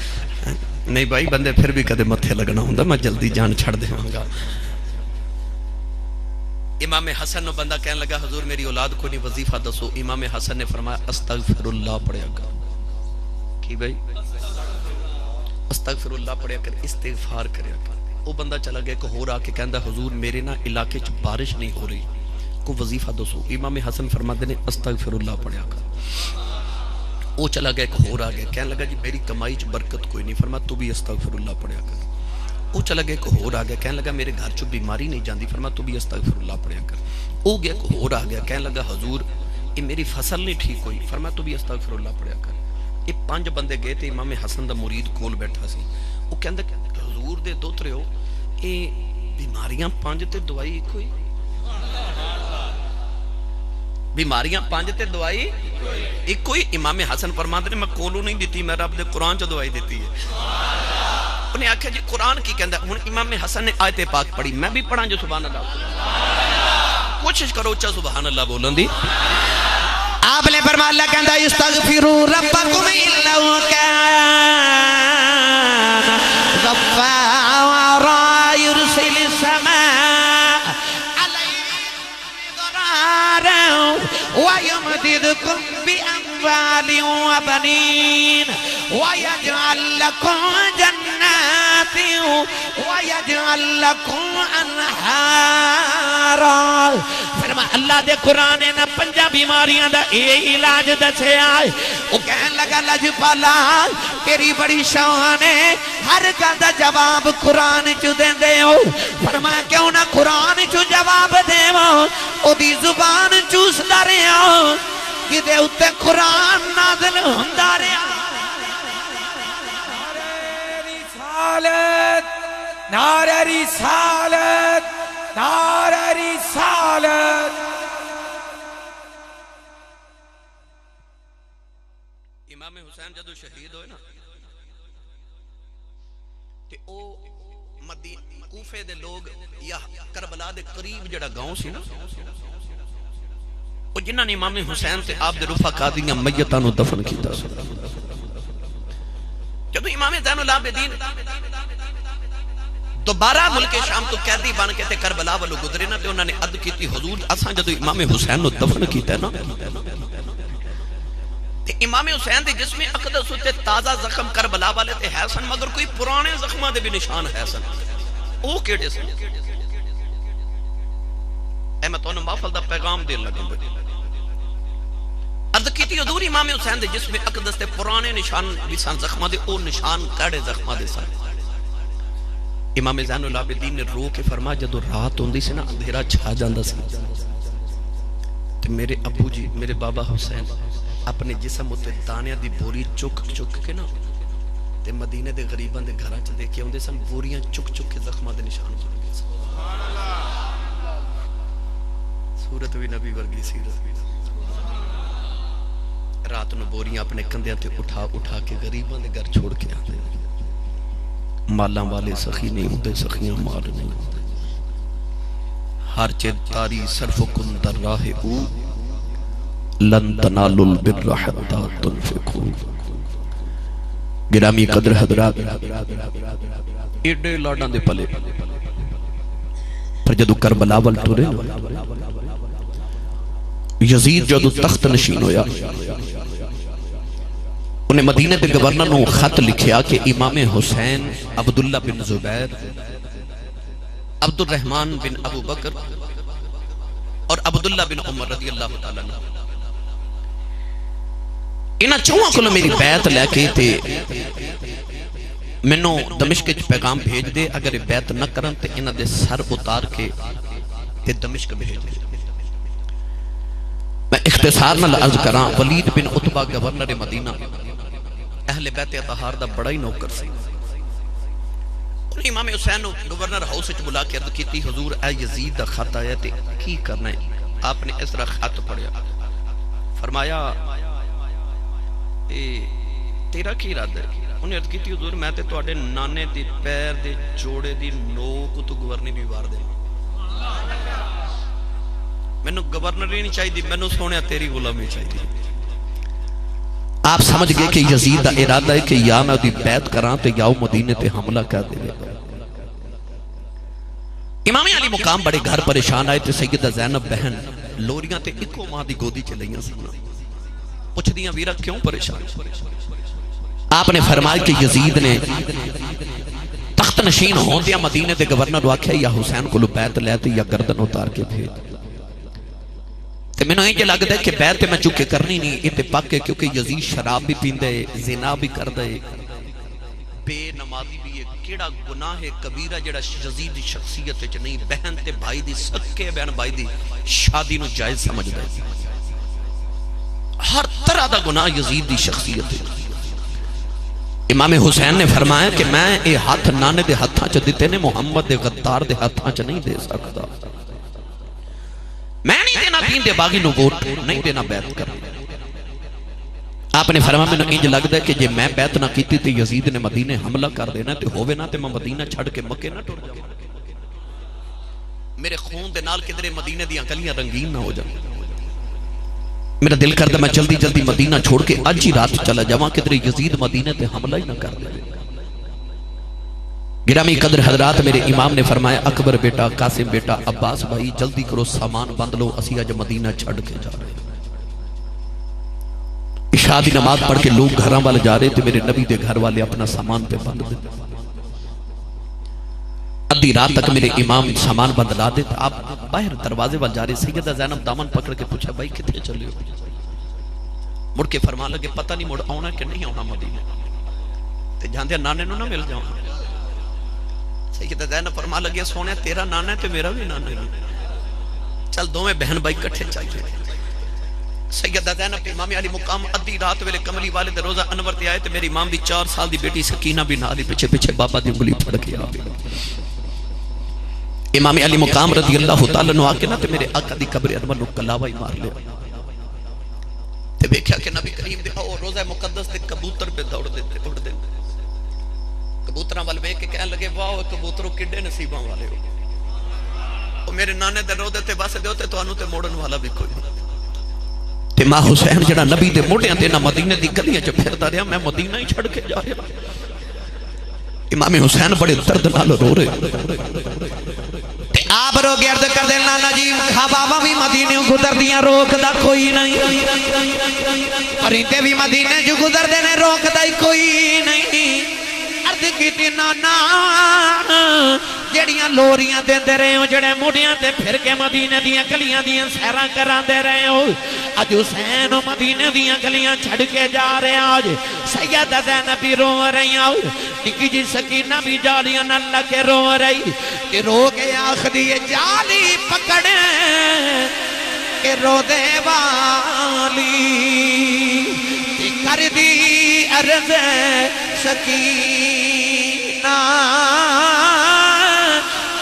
نہیں بھائی بندے پھر بھی کدے متھے لگنا ہوندا میں جلدی جان چھڑ دیواں گا امام حسن نو بندہ کہنے لگا حضور میری اولاد کو نہیں وظیفہ دسو امام حسن نے فرمایا استغفر اللہ پڑھیا کر کی بھائی استغفر اللہ پڑھیا کر استغفار کریا کر وہ بندہ چلا گیا کہ ہو رہا کہ کہندہ حضور میرے نا علاقے چ بارش نہیں ہو رہی کو وظیفہ دسو امام حسن فرماتے نے استغفر اللہ پڑھیا کر وہ چلا گیا کہ ہو رہا گیا کہنے لگا جی میری کمائی چ برکت کوئی نہیں فرما تو بھی استغفر اللہ پڑھیا کر وہ چلا گیا کہ ہو رہا گیا کہنے لگا میرے گھر چ بیماری نہیں جاندی فرما تو بھی استغفر اللہ پڑھیا کر وہ گیا کہ ہو رہا گیا کہنے لگا حضور یہ میری فصل نہیں ٹھیک ہوئی فرما تو بھی استغفر اللہ پڑھیا کر یہ 5 بندے گئے تھے امام حسن دا مرید کول بیٹھا سی وہ کہندا کہ حضور دے دوترے ہو اے بیماریاں 5 تے دوائی کوئی بیماریاں 5 تے دوائی ایک کوئی امام حسن فرماتے نے میں کولو نہیں دیتی میں رب دے قرآن چ دوائی دیتی ہے انہیں آکھا جی قرآن کی کہندا ہن امام حسن نے آیت پاک پڑھی میں بھی پڑھاں جو سبحان اللہ کوشش کرو اچھا سبحان اللہ بولن دی آپ نے فرمایا اللہ کہندا استغفروا ربکم انه کان غفارا يرسل السماء عليكم مدرارا ويمددكم بأموال وبنين ويجعل لكم جنات ويجعل لكم انہارا فرمایا اللہ دے قرآن نے 5 بیماریاں دا اے علاج دسے آئے وہ کہن لگا لجپالا تیری بڑی شان ہے ہر گل دا جواب قرآن چ دیندے ہو فرمایا کیوں نہ قرآن چ جواب دیواں او دی زبان چوسدا رہیا کدے اوتے قرآن نازل ہوندا رہیا نعرہ رسالت نعرہ رسالت امام حسین جدو شہید ہوئے نا تے او کوفے دے لوگ یا کربلا دے قریب جڑا گاؤں سی نا وہ جنہاں نے امام حسین تے آپ دے رفقا دیاں میتاں نو دفن کیتا سی جدو امام زین العابدین دوبارہ ملک شام تو قیدی بن کے تے کربلا والو گزرے نا تے انہوں نے عد کیتی حضور اساں جدو امام حسین نو دفن کیتا ہے نا تے امام حسین دے جسم اقدس تے تازہ زخم کربلا والے تے ہے سن مگر کوئی پرانے زخماں دے بھی نشان ہے سن او کیڑے سن اے میں تانوں محفل دا پیغام دین لگا عرض کیتی حضور امام حسین دے جسم اقدس تے پرانے نشان بھی سن زخماں دے او نشان کڑے زخماں دے سن امام زین العابدین نے رو کے فرمایا جدو رات ہوندی سی نا اندھیرا چھا جاندا سی تے میرے ابو جی میرے بابا حسین اپنے جسم اتے دانیاں دی بوری چک چک کے نا تے مدینے دے غریباں دے گھراں چ دیکھ کے اوندے سن بوریاں چک چک کے زخماں دے نشان بن گئے سبحان اللہ صورت بھی نبی ورگی سیرت بھی رات نو بوریاں اپنے کندھیاں تے اٹھا اٹھا کے غریباں دے گھر چھوڑ کے آندے مالاں والے سخی نہیں ہوندے سخیاں مال نہیں ہوندے ہر چیز تاری صرف کن در راہ او لن تنالوا البر حتى تنفقوا گرامی قدر حضرات ایڈے لاڈاں دے پلے پر جدو کربلا ول ٹرے یزید جدو تخت نشین ہویا انہیں مدینہ دے گورنر نو خط لکھیا کہ امام حسین عبداللہ بن زبیر عبد الرحمن بن ابو بکر اور عبداللہ بن عمر رضی اللہ تعالیٰ عنہ انہاں چوہاں کو میری بیعت لے کے تے میں نو دمشق چ پیغام بھیج دے اگر یہ بیعت نہ کرن تے انہاں دے سر اتار کے تے دمشق بھیج دے میں اختصار نہ عرض کراں ولید بن عتبہ گورنر مدینہ اہل بیت اطہار دا بڑا ہی نوکر سی انہیں امام حسین گورنر ہاؤس وچ بلا کے عرض کیتی حضور اے یزید دا خط آیا تے کی کرنا ہے آپ نے اس طرح خط پڑھیا فرمایا تیرا کی ارادہ ہے انہیں عرض کیتی حضور میں تے تواڈے نانے دی پیر دے جوڑے دی نوک تو گورنر بھی وار دے مینوں گورنر ہی نہیں چاہیے مینوں سونیا تیری غلامی چاہیے آپ سمجھ گئے کہ یزید دا ارادہ ہے کہ یا میں دی بیعت کراں تے یا مدینے تے حملہ کر دے امام علی مقام بڑے گھر پریشان آئے تے سیدہ زینب بہن لوریاں تے اکو ماں دی گودی چلیاں سنا پوچھ دیاں ویرہ کیوں پریشان آپ نے فرمایا کہ یزید نے تخت نشین ہون دیا مدینے دے گورنر واقعہ یا حسین کو لو بیعت لیتے یا گردن اتار کے بھیج تے میں نے یہ لگ دے کہ بیعت میں چکے کرنی نہیں اتفاق ہے کیونکہ یزید شراب بھی پین دے زنا بھی کر دے بے نمازی بھی ہے کیڑا گناہ کبیرہ جڑا یزید دی شخصیت وچ نہیں بہن تے بھائی دی سکے بہن بھائی دی شادی نو جائز سمجھ دے ہر طرح دا گناہ یزید دی شخصیت ہے امام حسین نے فرمایا کہ میں اے ہاتھ نانے دے ہاتھاں چ دیتے نے محمد دے غدار دے ہاتھاں چ نہیں دے سکتا میں نہیں دینا دین دے باغی نو ووٹ نہیں دینا بیعت کرنا آپ نے فرمایا میں انج لگدا ہے کہ جے میں بیعت نہ کیتی تے یزید نے مدینے حملہ کر دینا تے ہووے نہ تے میں مدینہ چھڑ کے مکے نہ ٹر جاواں میرے خون دے نال کدھرے مدینے دیاں گلیاں رنگین نہ ہو جان میرا دل کرتا میں جلدی جلدی مدینہ چھوڑ کے آج ہی رات چلا جاواں کدھرے یزید مدینہ تے حملہ ہی نہ کر دے گرامی قدر حضرات میرے امام نے فرمایا اکبر بیٹا قاسم بیٹا عباس بھائی جلدی کرو سامان بند لو اسی آج مدینہ چھڑ کے جا رہے عشاء دی نماز پڑھ کے لوگ گھراں والے جا رہے تھے میرے نبی دے گھر والے اپنا سامان پہ بند دے ادھی رات تک میرے امام سامان بند لا دے آپ باہر دروازے وال جا رہے سیدہ زینب دامن پکڑ کے پوچھا بھائی کتنے چلے ہو مڑ کے فرمان لگے پتہ نہیں مڑ آنا کہ نہیں آنا مدینہ تے جان دیا نانے نو نہ مل جاؤں سیدہ زینب فرمان لگے سونے تیرا نانا ہے تے میرا بھی نانا ہے چل دو میں بہن بھائی کٹھے چاہیے سیدہ زینب امام علی مقام ادھی رات ویلے کملی والے دے روزہ انور تے آئے تے میری امام دی 4 سال دی بیٹی سکینہ بھی نہ دی پیچھے پیچھے بابا دی انگلی پھڑ کے آ امام علی مقام رضی اللہ تعالیٰ نو آکے نا تے میرے آقا دی قبر انور نو کلاوہ ہی مار لے تے بیکھیا کہ نبی کریم دے روزہ مقدس دے کبوتر پہ دوڑ دیتے کبوتراں وال ویکھ کے کہن لگے واہ کبوترو کڈے نصیباں والے ہو، او میرے نانے دے روضے تے بس دیو تے تانوں تے موڑن والا بھی کوئی نہیں۔ تے ماں حسین جڑا نبی دے موڑیاں تے نہ مدینے دی گلیاں چ پھردا رہیا، میں مدینہ ہی چھڑ کے جا رہا۔ امام حسین بڑے درد نال رو رہے، آپ رو گرد کر دے لالا جی خواباں بھی مدینے گزر دیاں روک دا کوئی نہیں، پرندے بھی مدینے جو گزر دینے روک دا کوئی نہیں۔ عرض کی نانا جڑیاں لوریاں دے دے رہے ہو، جڑے موڑیاں تے پھر کے مدینے دیاں گلیاں دیاں سیراں کران دے رہے ہو، اج حسین مدینے دیاں گلیاں چھڑ کے جا رہے ہیں۔ آج سیدہ زینب بھی رو رہی ہیں، نکی جی سکینہ بھی جالیاں نہ لگے رو رہی، کہ رو کے آخری جالی پکڑے کہ رو دے والی کہ کر دی عرض سکینہ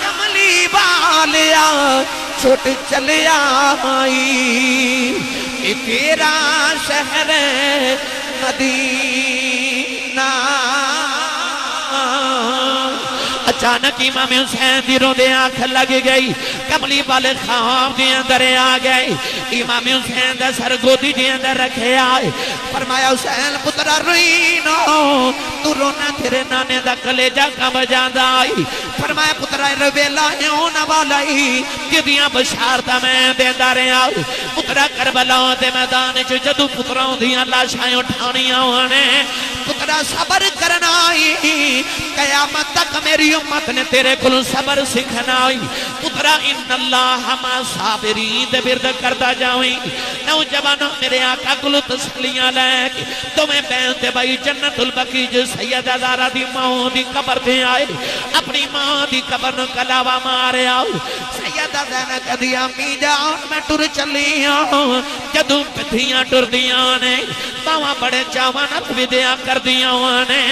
کملی والیا چھوٹ چلیا آئی کہ تیرا شہر مدینہ۔ اچانک امام حسین دی رو دے آنکھ لگ گئی، کملی والے خواب دے اندر آ گئے، امام حسین دا سر گودی دے اندر رکھے آئے، فرمایا حسین پترا روئی نو، تو رونا تیرے نانے دا کلیجہ کم جاندہ آئی، فرمایا پترا رویلا ہونا والائی جدیاں بشارتا میں دیندہ رہے آئی۔ پترا کربلا دے میدان چو جدو پتراؤں دیاں لاشائیں اٹھانیاں ہونے، پترا صبر کرنا آئی، قیامت تک میری امت نے تیرے کلو صبر سکھنا آئی۔ پترا ان اللہ ہما صابرین دے برد کردہ جاؤیں، نوجوانوں میرے آقا کلو تسلیاں لے کے تمہیں بینتے بھائی جنت البقیع جو سیدہ زارہ دی ماں دی قبر دے آئے، اپنی ماں دی قبر نو کلاوہ مارے آؤ۔ سیدہ زینب کدی امی جان میں ٹر چلی آؤں، جدوں پتھیاں ٹر دیاں نے باواں بڑے چاوانت ودیاں کر دیاں نے،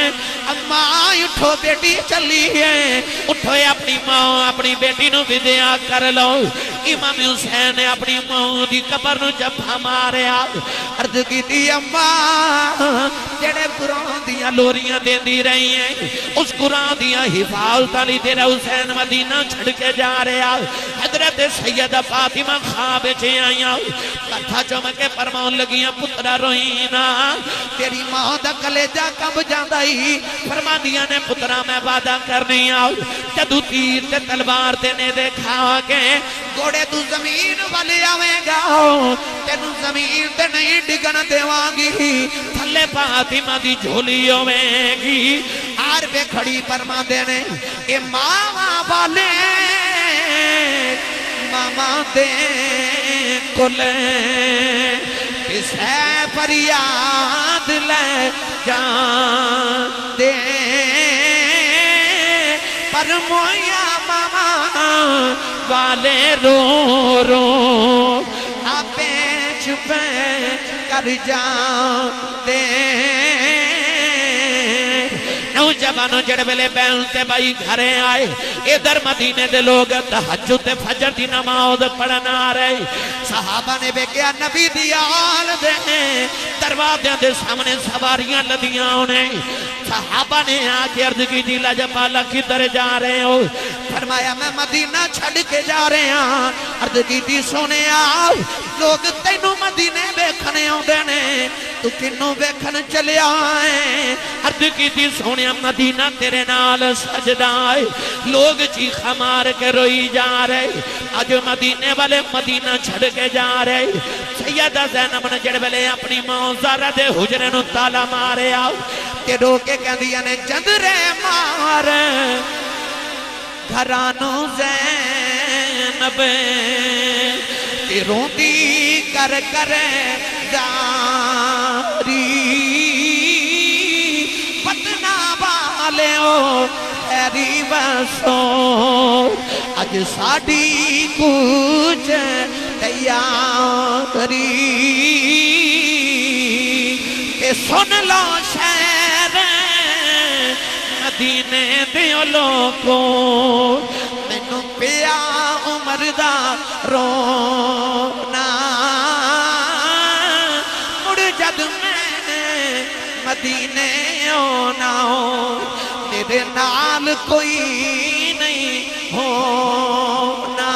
اماں اٹھو بیٹی چلی ہے، اٹھو اپنی ماں اپنی بیٹی نو ودیاں کر لو۔ امام حسین نے اپنی ماں دی قبر نو جبھا مارے آؤ، عرض کی دی اماں جڑے قرآن دیاں لوریاں دے دی رہی ہیں، اس قرآن دیاں حفاظت علی تیرا حسین مدینہ چھڑ کے جا رہے آؤ۔ حضرت سیدہ فاطمہ خواب چھے آئیاں، کٹھا چمکے فرمان لگیاں پترا روئینا، تیری ماں دا کلیجہ کب جاندائی، فرما دیا نے پترا میں وعدہ کرنی آؤ، جدو تیر تے تلوار دینے دیکھا کے گوڑے تو زمین والے آویں گا، تینو زمین تے نہیں ڈگن دیوانگی، تھلے فاطمہ دی جھولی ہویں گی۔ آر پہ کھڑی فرما دینے اے ماما والے ماما دے کلے اسے فریاد لے جان دے، پر مویا ماما والے رو رو آپے چھپے کر جان دے۔ نوجوانوں جڑے ویلے بیلتے بھائی گھرے آئے، ادھر مدینے دے لوگ تہجد تے فجر دی نماز پڑھنا رہے، صحابہ نے بے کیا نبی دی آل دے دروازے دے سامنے سواریاں لدیاں انہیں، صحابہ نے آکے عرض کی دی لاجپالا کدھر جا رہے ہو، فرمایا میں مدینہ چھڑ کے جا رہے ہیں، عرض کی دی سونے آؤ، لوگ تینوں مدینے بیکھنے ہوں دینے، تو کنوں بیکھن چلے آئیں، عرض کی دی سونے مدینہ تیرے نال سجدائے، لوگ چیخا مار کے روئی جا رہے، آج مدینے والے مدینہ چھڑ کے جا رہے، سیدہ زینب نے جڑ بلے اپنی ماں زارہ دے حجرے نو تالا مارے آؤ، تے رو کے کہہ دیا نے جندرے مار گھرانوں زینب، تے رون دی کر کر داری، پتنا والے ہو خیری بسو، اج ساڑی کچھ تیاری، کہ سن لو شہر مدینے دیو لوگوں، مینو پیا عمر دا رونا، مڑ جد میں مدینے ہونا ہو، دے نال کوئی نہیں ہونا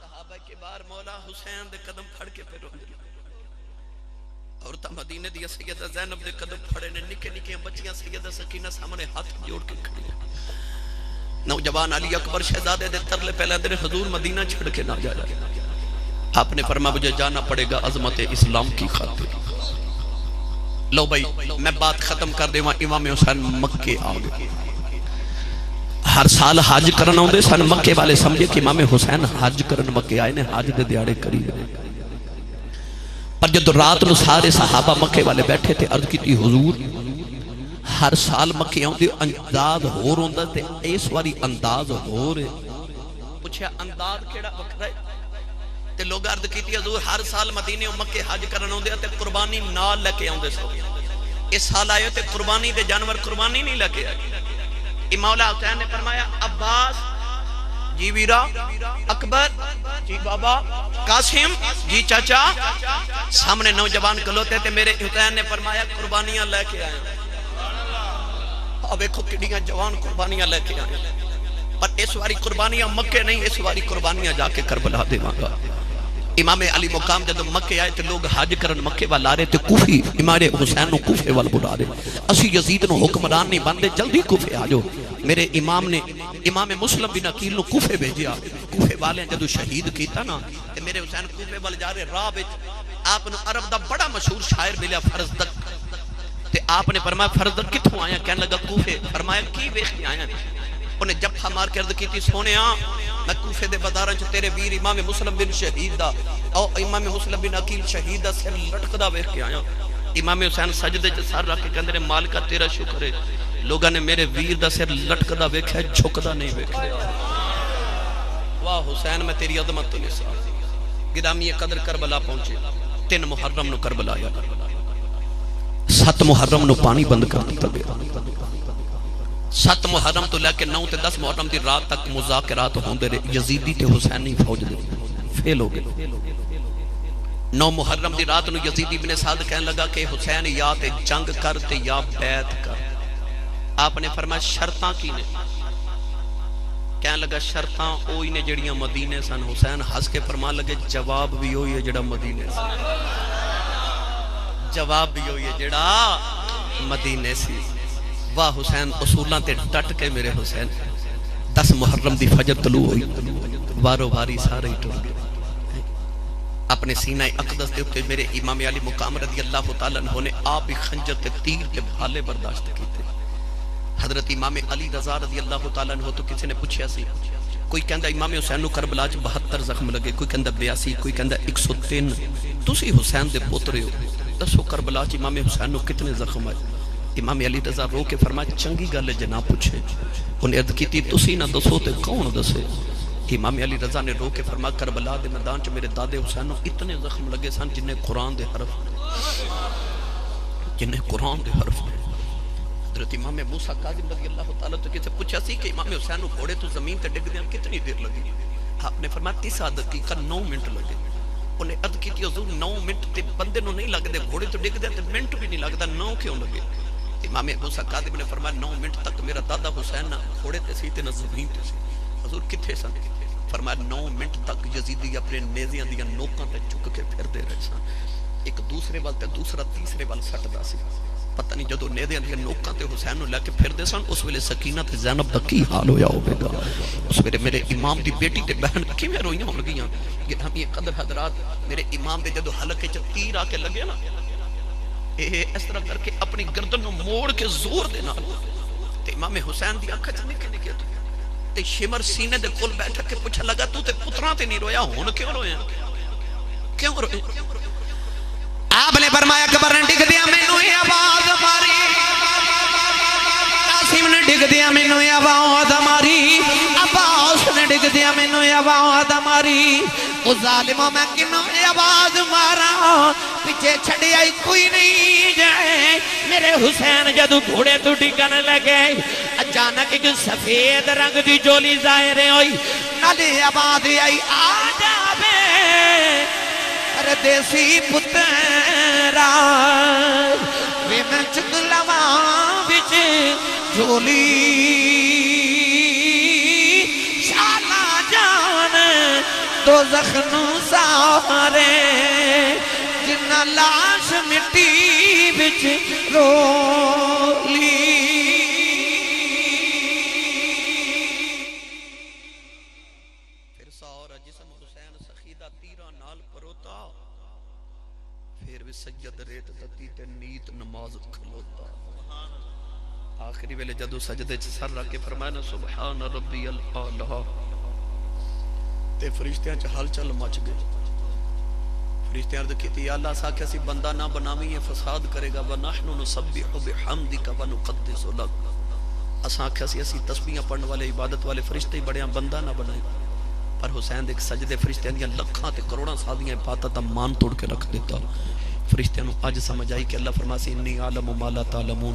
صحابہ کے بار مولا حسین دے قدم پھڑ کے پہ روندے اور تا مدینے دیا سیدہ زینب دے قدم پھڑے نے نکے نکے بچیاں سیدہ سکینہ سامنے ہاتھ جوڑ کے کھڑی نوجوان علی اکبر شہزادے دے ترلے پہلے دے حضور مدینہ چھڑ کے نہ جایا آپ نے فرمایا مجھے جانا پڑے گا عظمت اسلام کی خاطر لو بھائی میں بات ختم کر دے وہاں امام حسین مکے آگے ہر سال حج کرنا ہوندے سن مکے والے سمجھے کہ امام حسین حج کرن مکے آئے نے حج دے دیاڑے قریب پر جب رات نو سارے صحابہ مکے والے بیٹھے تھے عرض کی تھی حضور ہر سال مکے آؤندے انداز ہو روندا تے اس واری انداز ہو رہے پوچھا انداز کیڑا وکھرا ہے تے لوگ عرض کی تھی حضور ہر سال مدینے مکے حج کرن ہوندے تے قربانی نال لے کے آوندے سو اس سال آئے تے قربانی دے جانور قربانی نہیں لے کے آئے مولا حسین نے فرمایا عباس جی ویرا اکبر جی بابا قاسم جی چاچا سامنے نوجوان کھلوتے تھے میرے حسین نے فرمایا قربانیاں لے کے آئے اب ایک کڑیاں جوان قربانیاں لے کے آئے پر اس واری قربانیاں مکے نہیں اس واری قربانیاں جا کے کربلا دے مانگا امام علی مقام جب مکے آئے تھے لوگ حج کرن مکے والا رہے تھے کوفی امام حسین نو کوفے والا بلا رہے اسی یزید نو حکمران نہیں باندھے جلدی کوفے آجو میرے امام نے امام مسلم بن عقیل نو کوفے بھیجیا کوفے والے جدو شہید کیتا نا تے میرے حسین کوفے والے جا رہے راہ وچ آپ نو عرب دا بڑا مشہور شاعر ملیا فرزدق تے آپ نے فرمایا فرزدق کتھوں آیا کہنے لگا کوفے فرمایا کی ویکھ کے آیا انہیں جب ہمار کے عرض کی تھی سونے میں کوفے دے بازاراں چ تیرے ویر امام مسلم بن شہید دا او امام مسلم بن عقیل شہید دا سر لٹکدا ویکھ کے آیا امام حسین سجدے چ سر رکھ کے کہندے مالکا تیرا شکر ہے لوگاں نے میرے ویر دا سر لٹکدا ویکھیا جھکدا نہیں ویکھیا واہ حسین میں تیری عظمت تو نثار گرامی قدر کربلا پہنچے 3 محرم نو کربلا آیا 7 محرم نو پانی بند کر دیتا گیا 7 محرم تو لے کے 9 تے 10 محرم دی رات تک مذاکرات ہوندے رہے یزیدی تے حسینی فوج دے فیل ہو گئے 9 محرم دی رات نو یزیدی بن سعد کہنے لگا کہ حسین یا تے جنگ کر تے یا بیعت کر آپ نے فرمایا شرطاں کی نے کہنے لگا شرطاں اوہی نے جڑیاں مدینے سن حسین ہنس کے فرمان لگے جواب بھی ہوئی ہے جڑا مدینے سن جواب بھی ہوئی ہے جڑا مدینے سی واہ حسین اصولاں تے ڈٹ کے میرے حسین 10 محرم دی فجر طلوع ہوئی وارو واری سارے ہی ٹوٹ گئے اپنے سینہ اقدس دے اتے میرے امام علی مقام رضی اللہ تعالیٰ عنہ نے آپ ہی خنجر تے تیر تے بھالے برداشت کی تھے حضرت امام علی رضا رضی اللہ تعالیٰ عنہ تو کسی نے پوچھا سی کوئی کہندہ امام حسین نو کربلا چ 72 زخم لگے کوئی کہندہ 82 کوئی کہندہ 103 تسی حسین دے پوترے ہو دسو کربلا چ امام حسین نو کتنے زخم آئے امام علی رضا رو کے فرمایا چنگی گل جناب پوچھے انہیں عرض کی تھی تسی نہ دسو تے کون دسے امام علی رضا نے رو کے فرمایا کربلا دے میدان چ میرے دادے حسین نو اتنے زخم لگے سن جنہیں قرآن دے حرف حضرت امام موسیٰ کاظم رضی اللہ تعالیٰ تو کسی پوچھا سی کہ امام حسین نو گھوڑے تو زمین تے ڈگ دیا کتنی دیر لگی آپ نے فرمایا 30 دقیقہ 9 منٹ لگے انہیں عرض کی تھی حضور 9 منٹ تے بندے نو نہیں لگ دے گھوڑے تو ڈگ دیا تے منٹ بھی نہیں لگتا 9 کیوں لگے امام موسیٰ کاظم نے فرمایا 9 منٹ تک میرا دادا حسین نہ گھوڑے تے سی تے نہ زمین تے سی حضور کتھے سن فرمایا 9 منٹ تک یزیدی اپنے نیزیاں دیاں نوکاں تے چک کے پھر دے رہے سن ایک دوسرے وال تے دوسرا تیسرے وال سٹدا سی پتہ نہیں جدو نیزیاں دیاں نوکاں تے حسین نو لے کے پھر دے سن اس ویلے سکینہ تے زینب دا کی حال ہویا ہوے گا اس ویلے میرے امام دی بیٹی تے بہن کیویں روئیاں ہون گیاں کہ ہم یہ قدر حضرات میرے امام دے جدو حلقے چ تیر آ کے لگے نا اس طرح کر کے اپنی گردن نو موڑ کے زور دے نال تے امام حسین دی اکھ چ نکل نکل تے شمر سینے دے کول بیٹھ کے پوچھا لگا تو تے پتراں تے نہیں رویا ہن کیوں رویا آپ نے فرمایا اکبر نے ڈگ دیا مینوں آواز ماری قاسم نے ڈگ دیا مینوں آواز ماری عباس نے ڈگ دیا مینوں آواز ماری او ظالموں میں کنوں آواز مارا پیچھے چھڑی آئی کوئی نہیں جائے میرے حسین جدو گھوڑے تو ڈگن لگے اچانک ایک سفید رنگ دی جولی ظاہر ہوئی نالی آواز آئی آ جا بے پردیسی پتر میرا وے میں چک لواں بچ جھولی شالا جان دو زخنوں سارے جنہ لاش مٹی بچ رولی پھر سارا جسم حسین سخیدہ تیرہ نال پروتا پھر بھی سجد ریت تتی تے نیت نماز کھلوتا آخری ویلے جدو سجدے چ سر رکھ کے فرمایا سبحان ربی الاعلی تے فرشتیاں چ ہل چل مچ گئے فرشتے عرض کی تھی اللہ سا کسی بندہ نہ بناویں یہ فساد کرے گا وَنَحْنُ نُسَبِّحُ بِحَمْدِكَ وَنُقَدِّسُ لَكَ اساں کسی اسی تسبیحاں پڑھنے والے عبادت والے فرشتے ہی بڑے بندہ نہ بنائے پر حسین ایک سجدے فرشتے دیاں لکھاں تے کروڑاں سادیاں عبادتاں مان توڑ کے رکھ دیتا فرشتیاں نو اج سمجھ آئی کہ اللہ فرماسی انی عالم ما لا تعلمون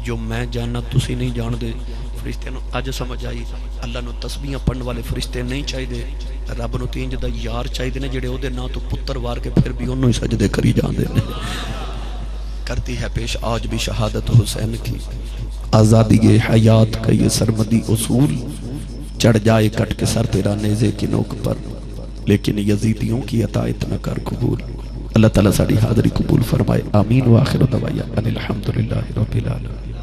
جو میں جاننا تسی نہیں جان دے فرشتیاں نو اج سمجھ آئی اللہ نو تسبیحاں پڑھن والے فرشتے نہیں چاہیے رب نو تین جدا یار چاہیے نے جڑے او دے نا تو پتر وار کے پھر بھی انہوں ہی سجدے کری جاندے نے کرتی ہے پیش آج بھی شہادت حسین کی آزادی حیات کا یہ سرمدی اصول چڑھ جائے کٹ کے سر تیرا نیزے کی نوک پر لیکن یزیدیوں کی اطاعت نہ کر قبول اللہ تعالیٰ ساری حاضری قبول فرمائے آمین و آخر دعوانا ان الحمدللہ رب العالمین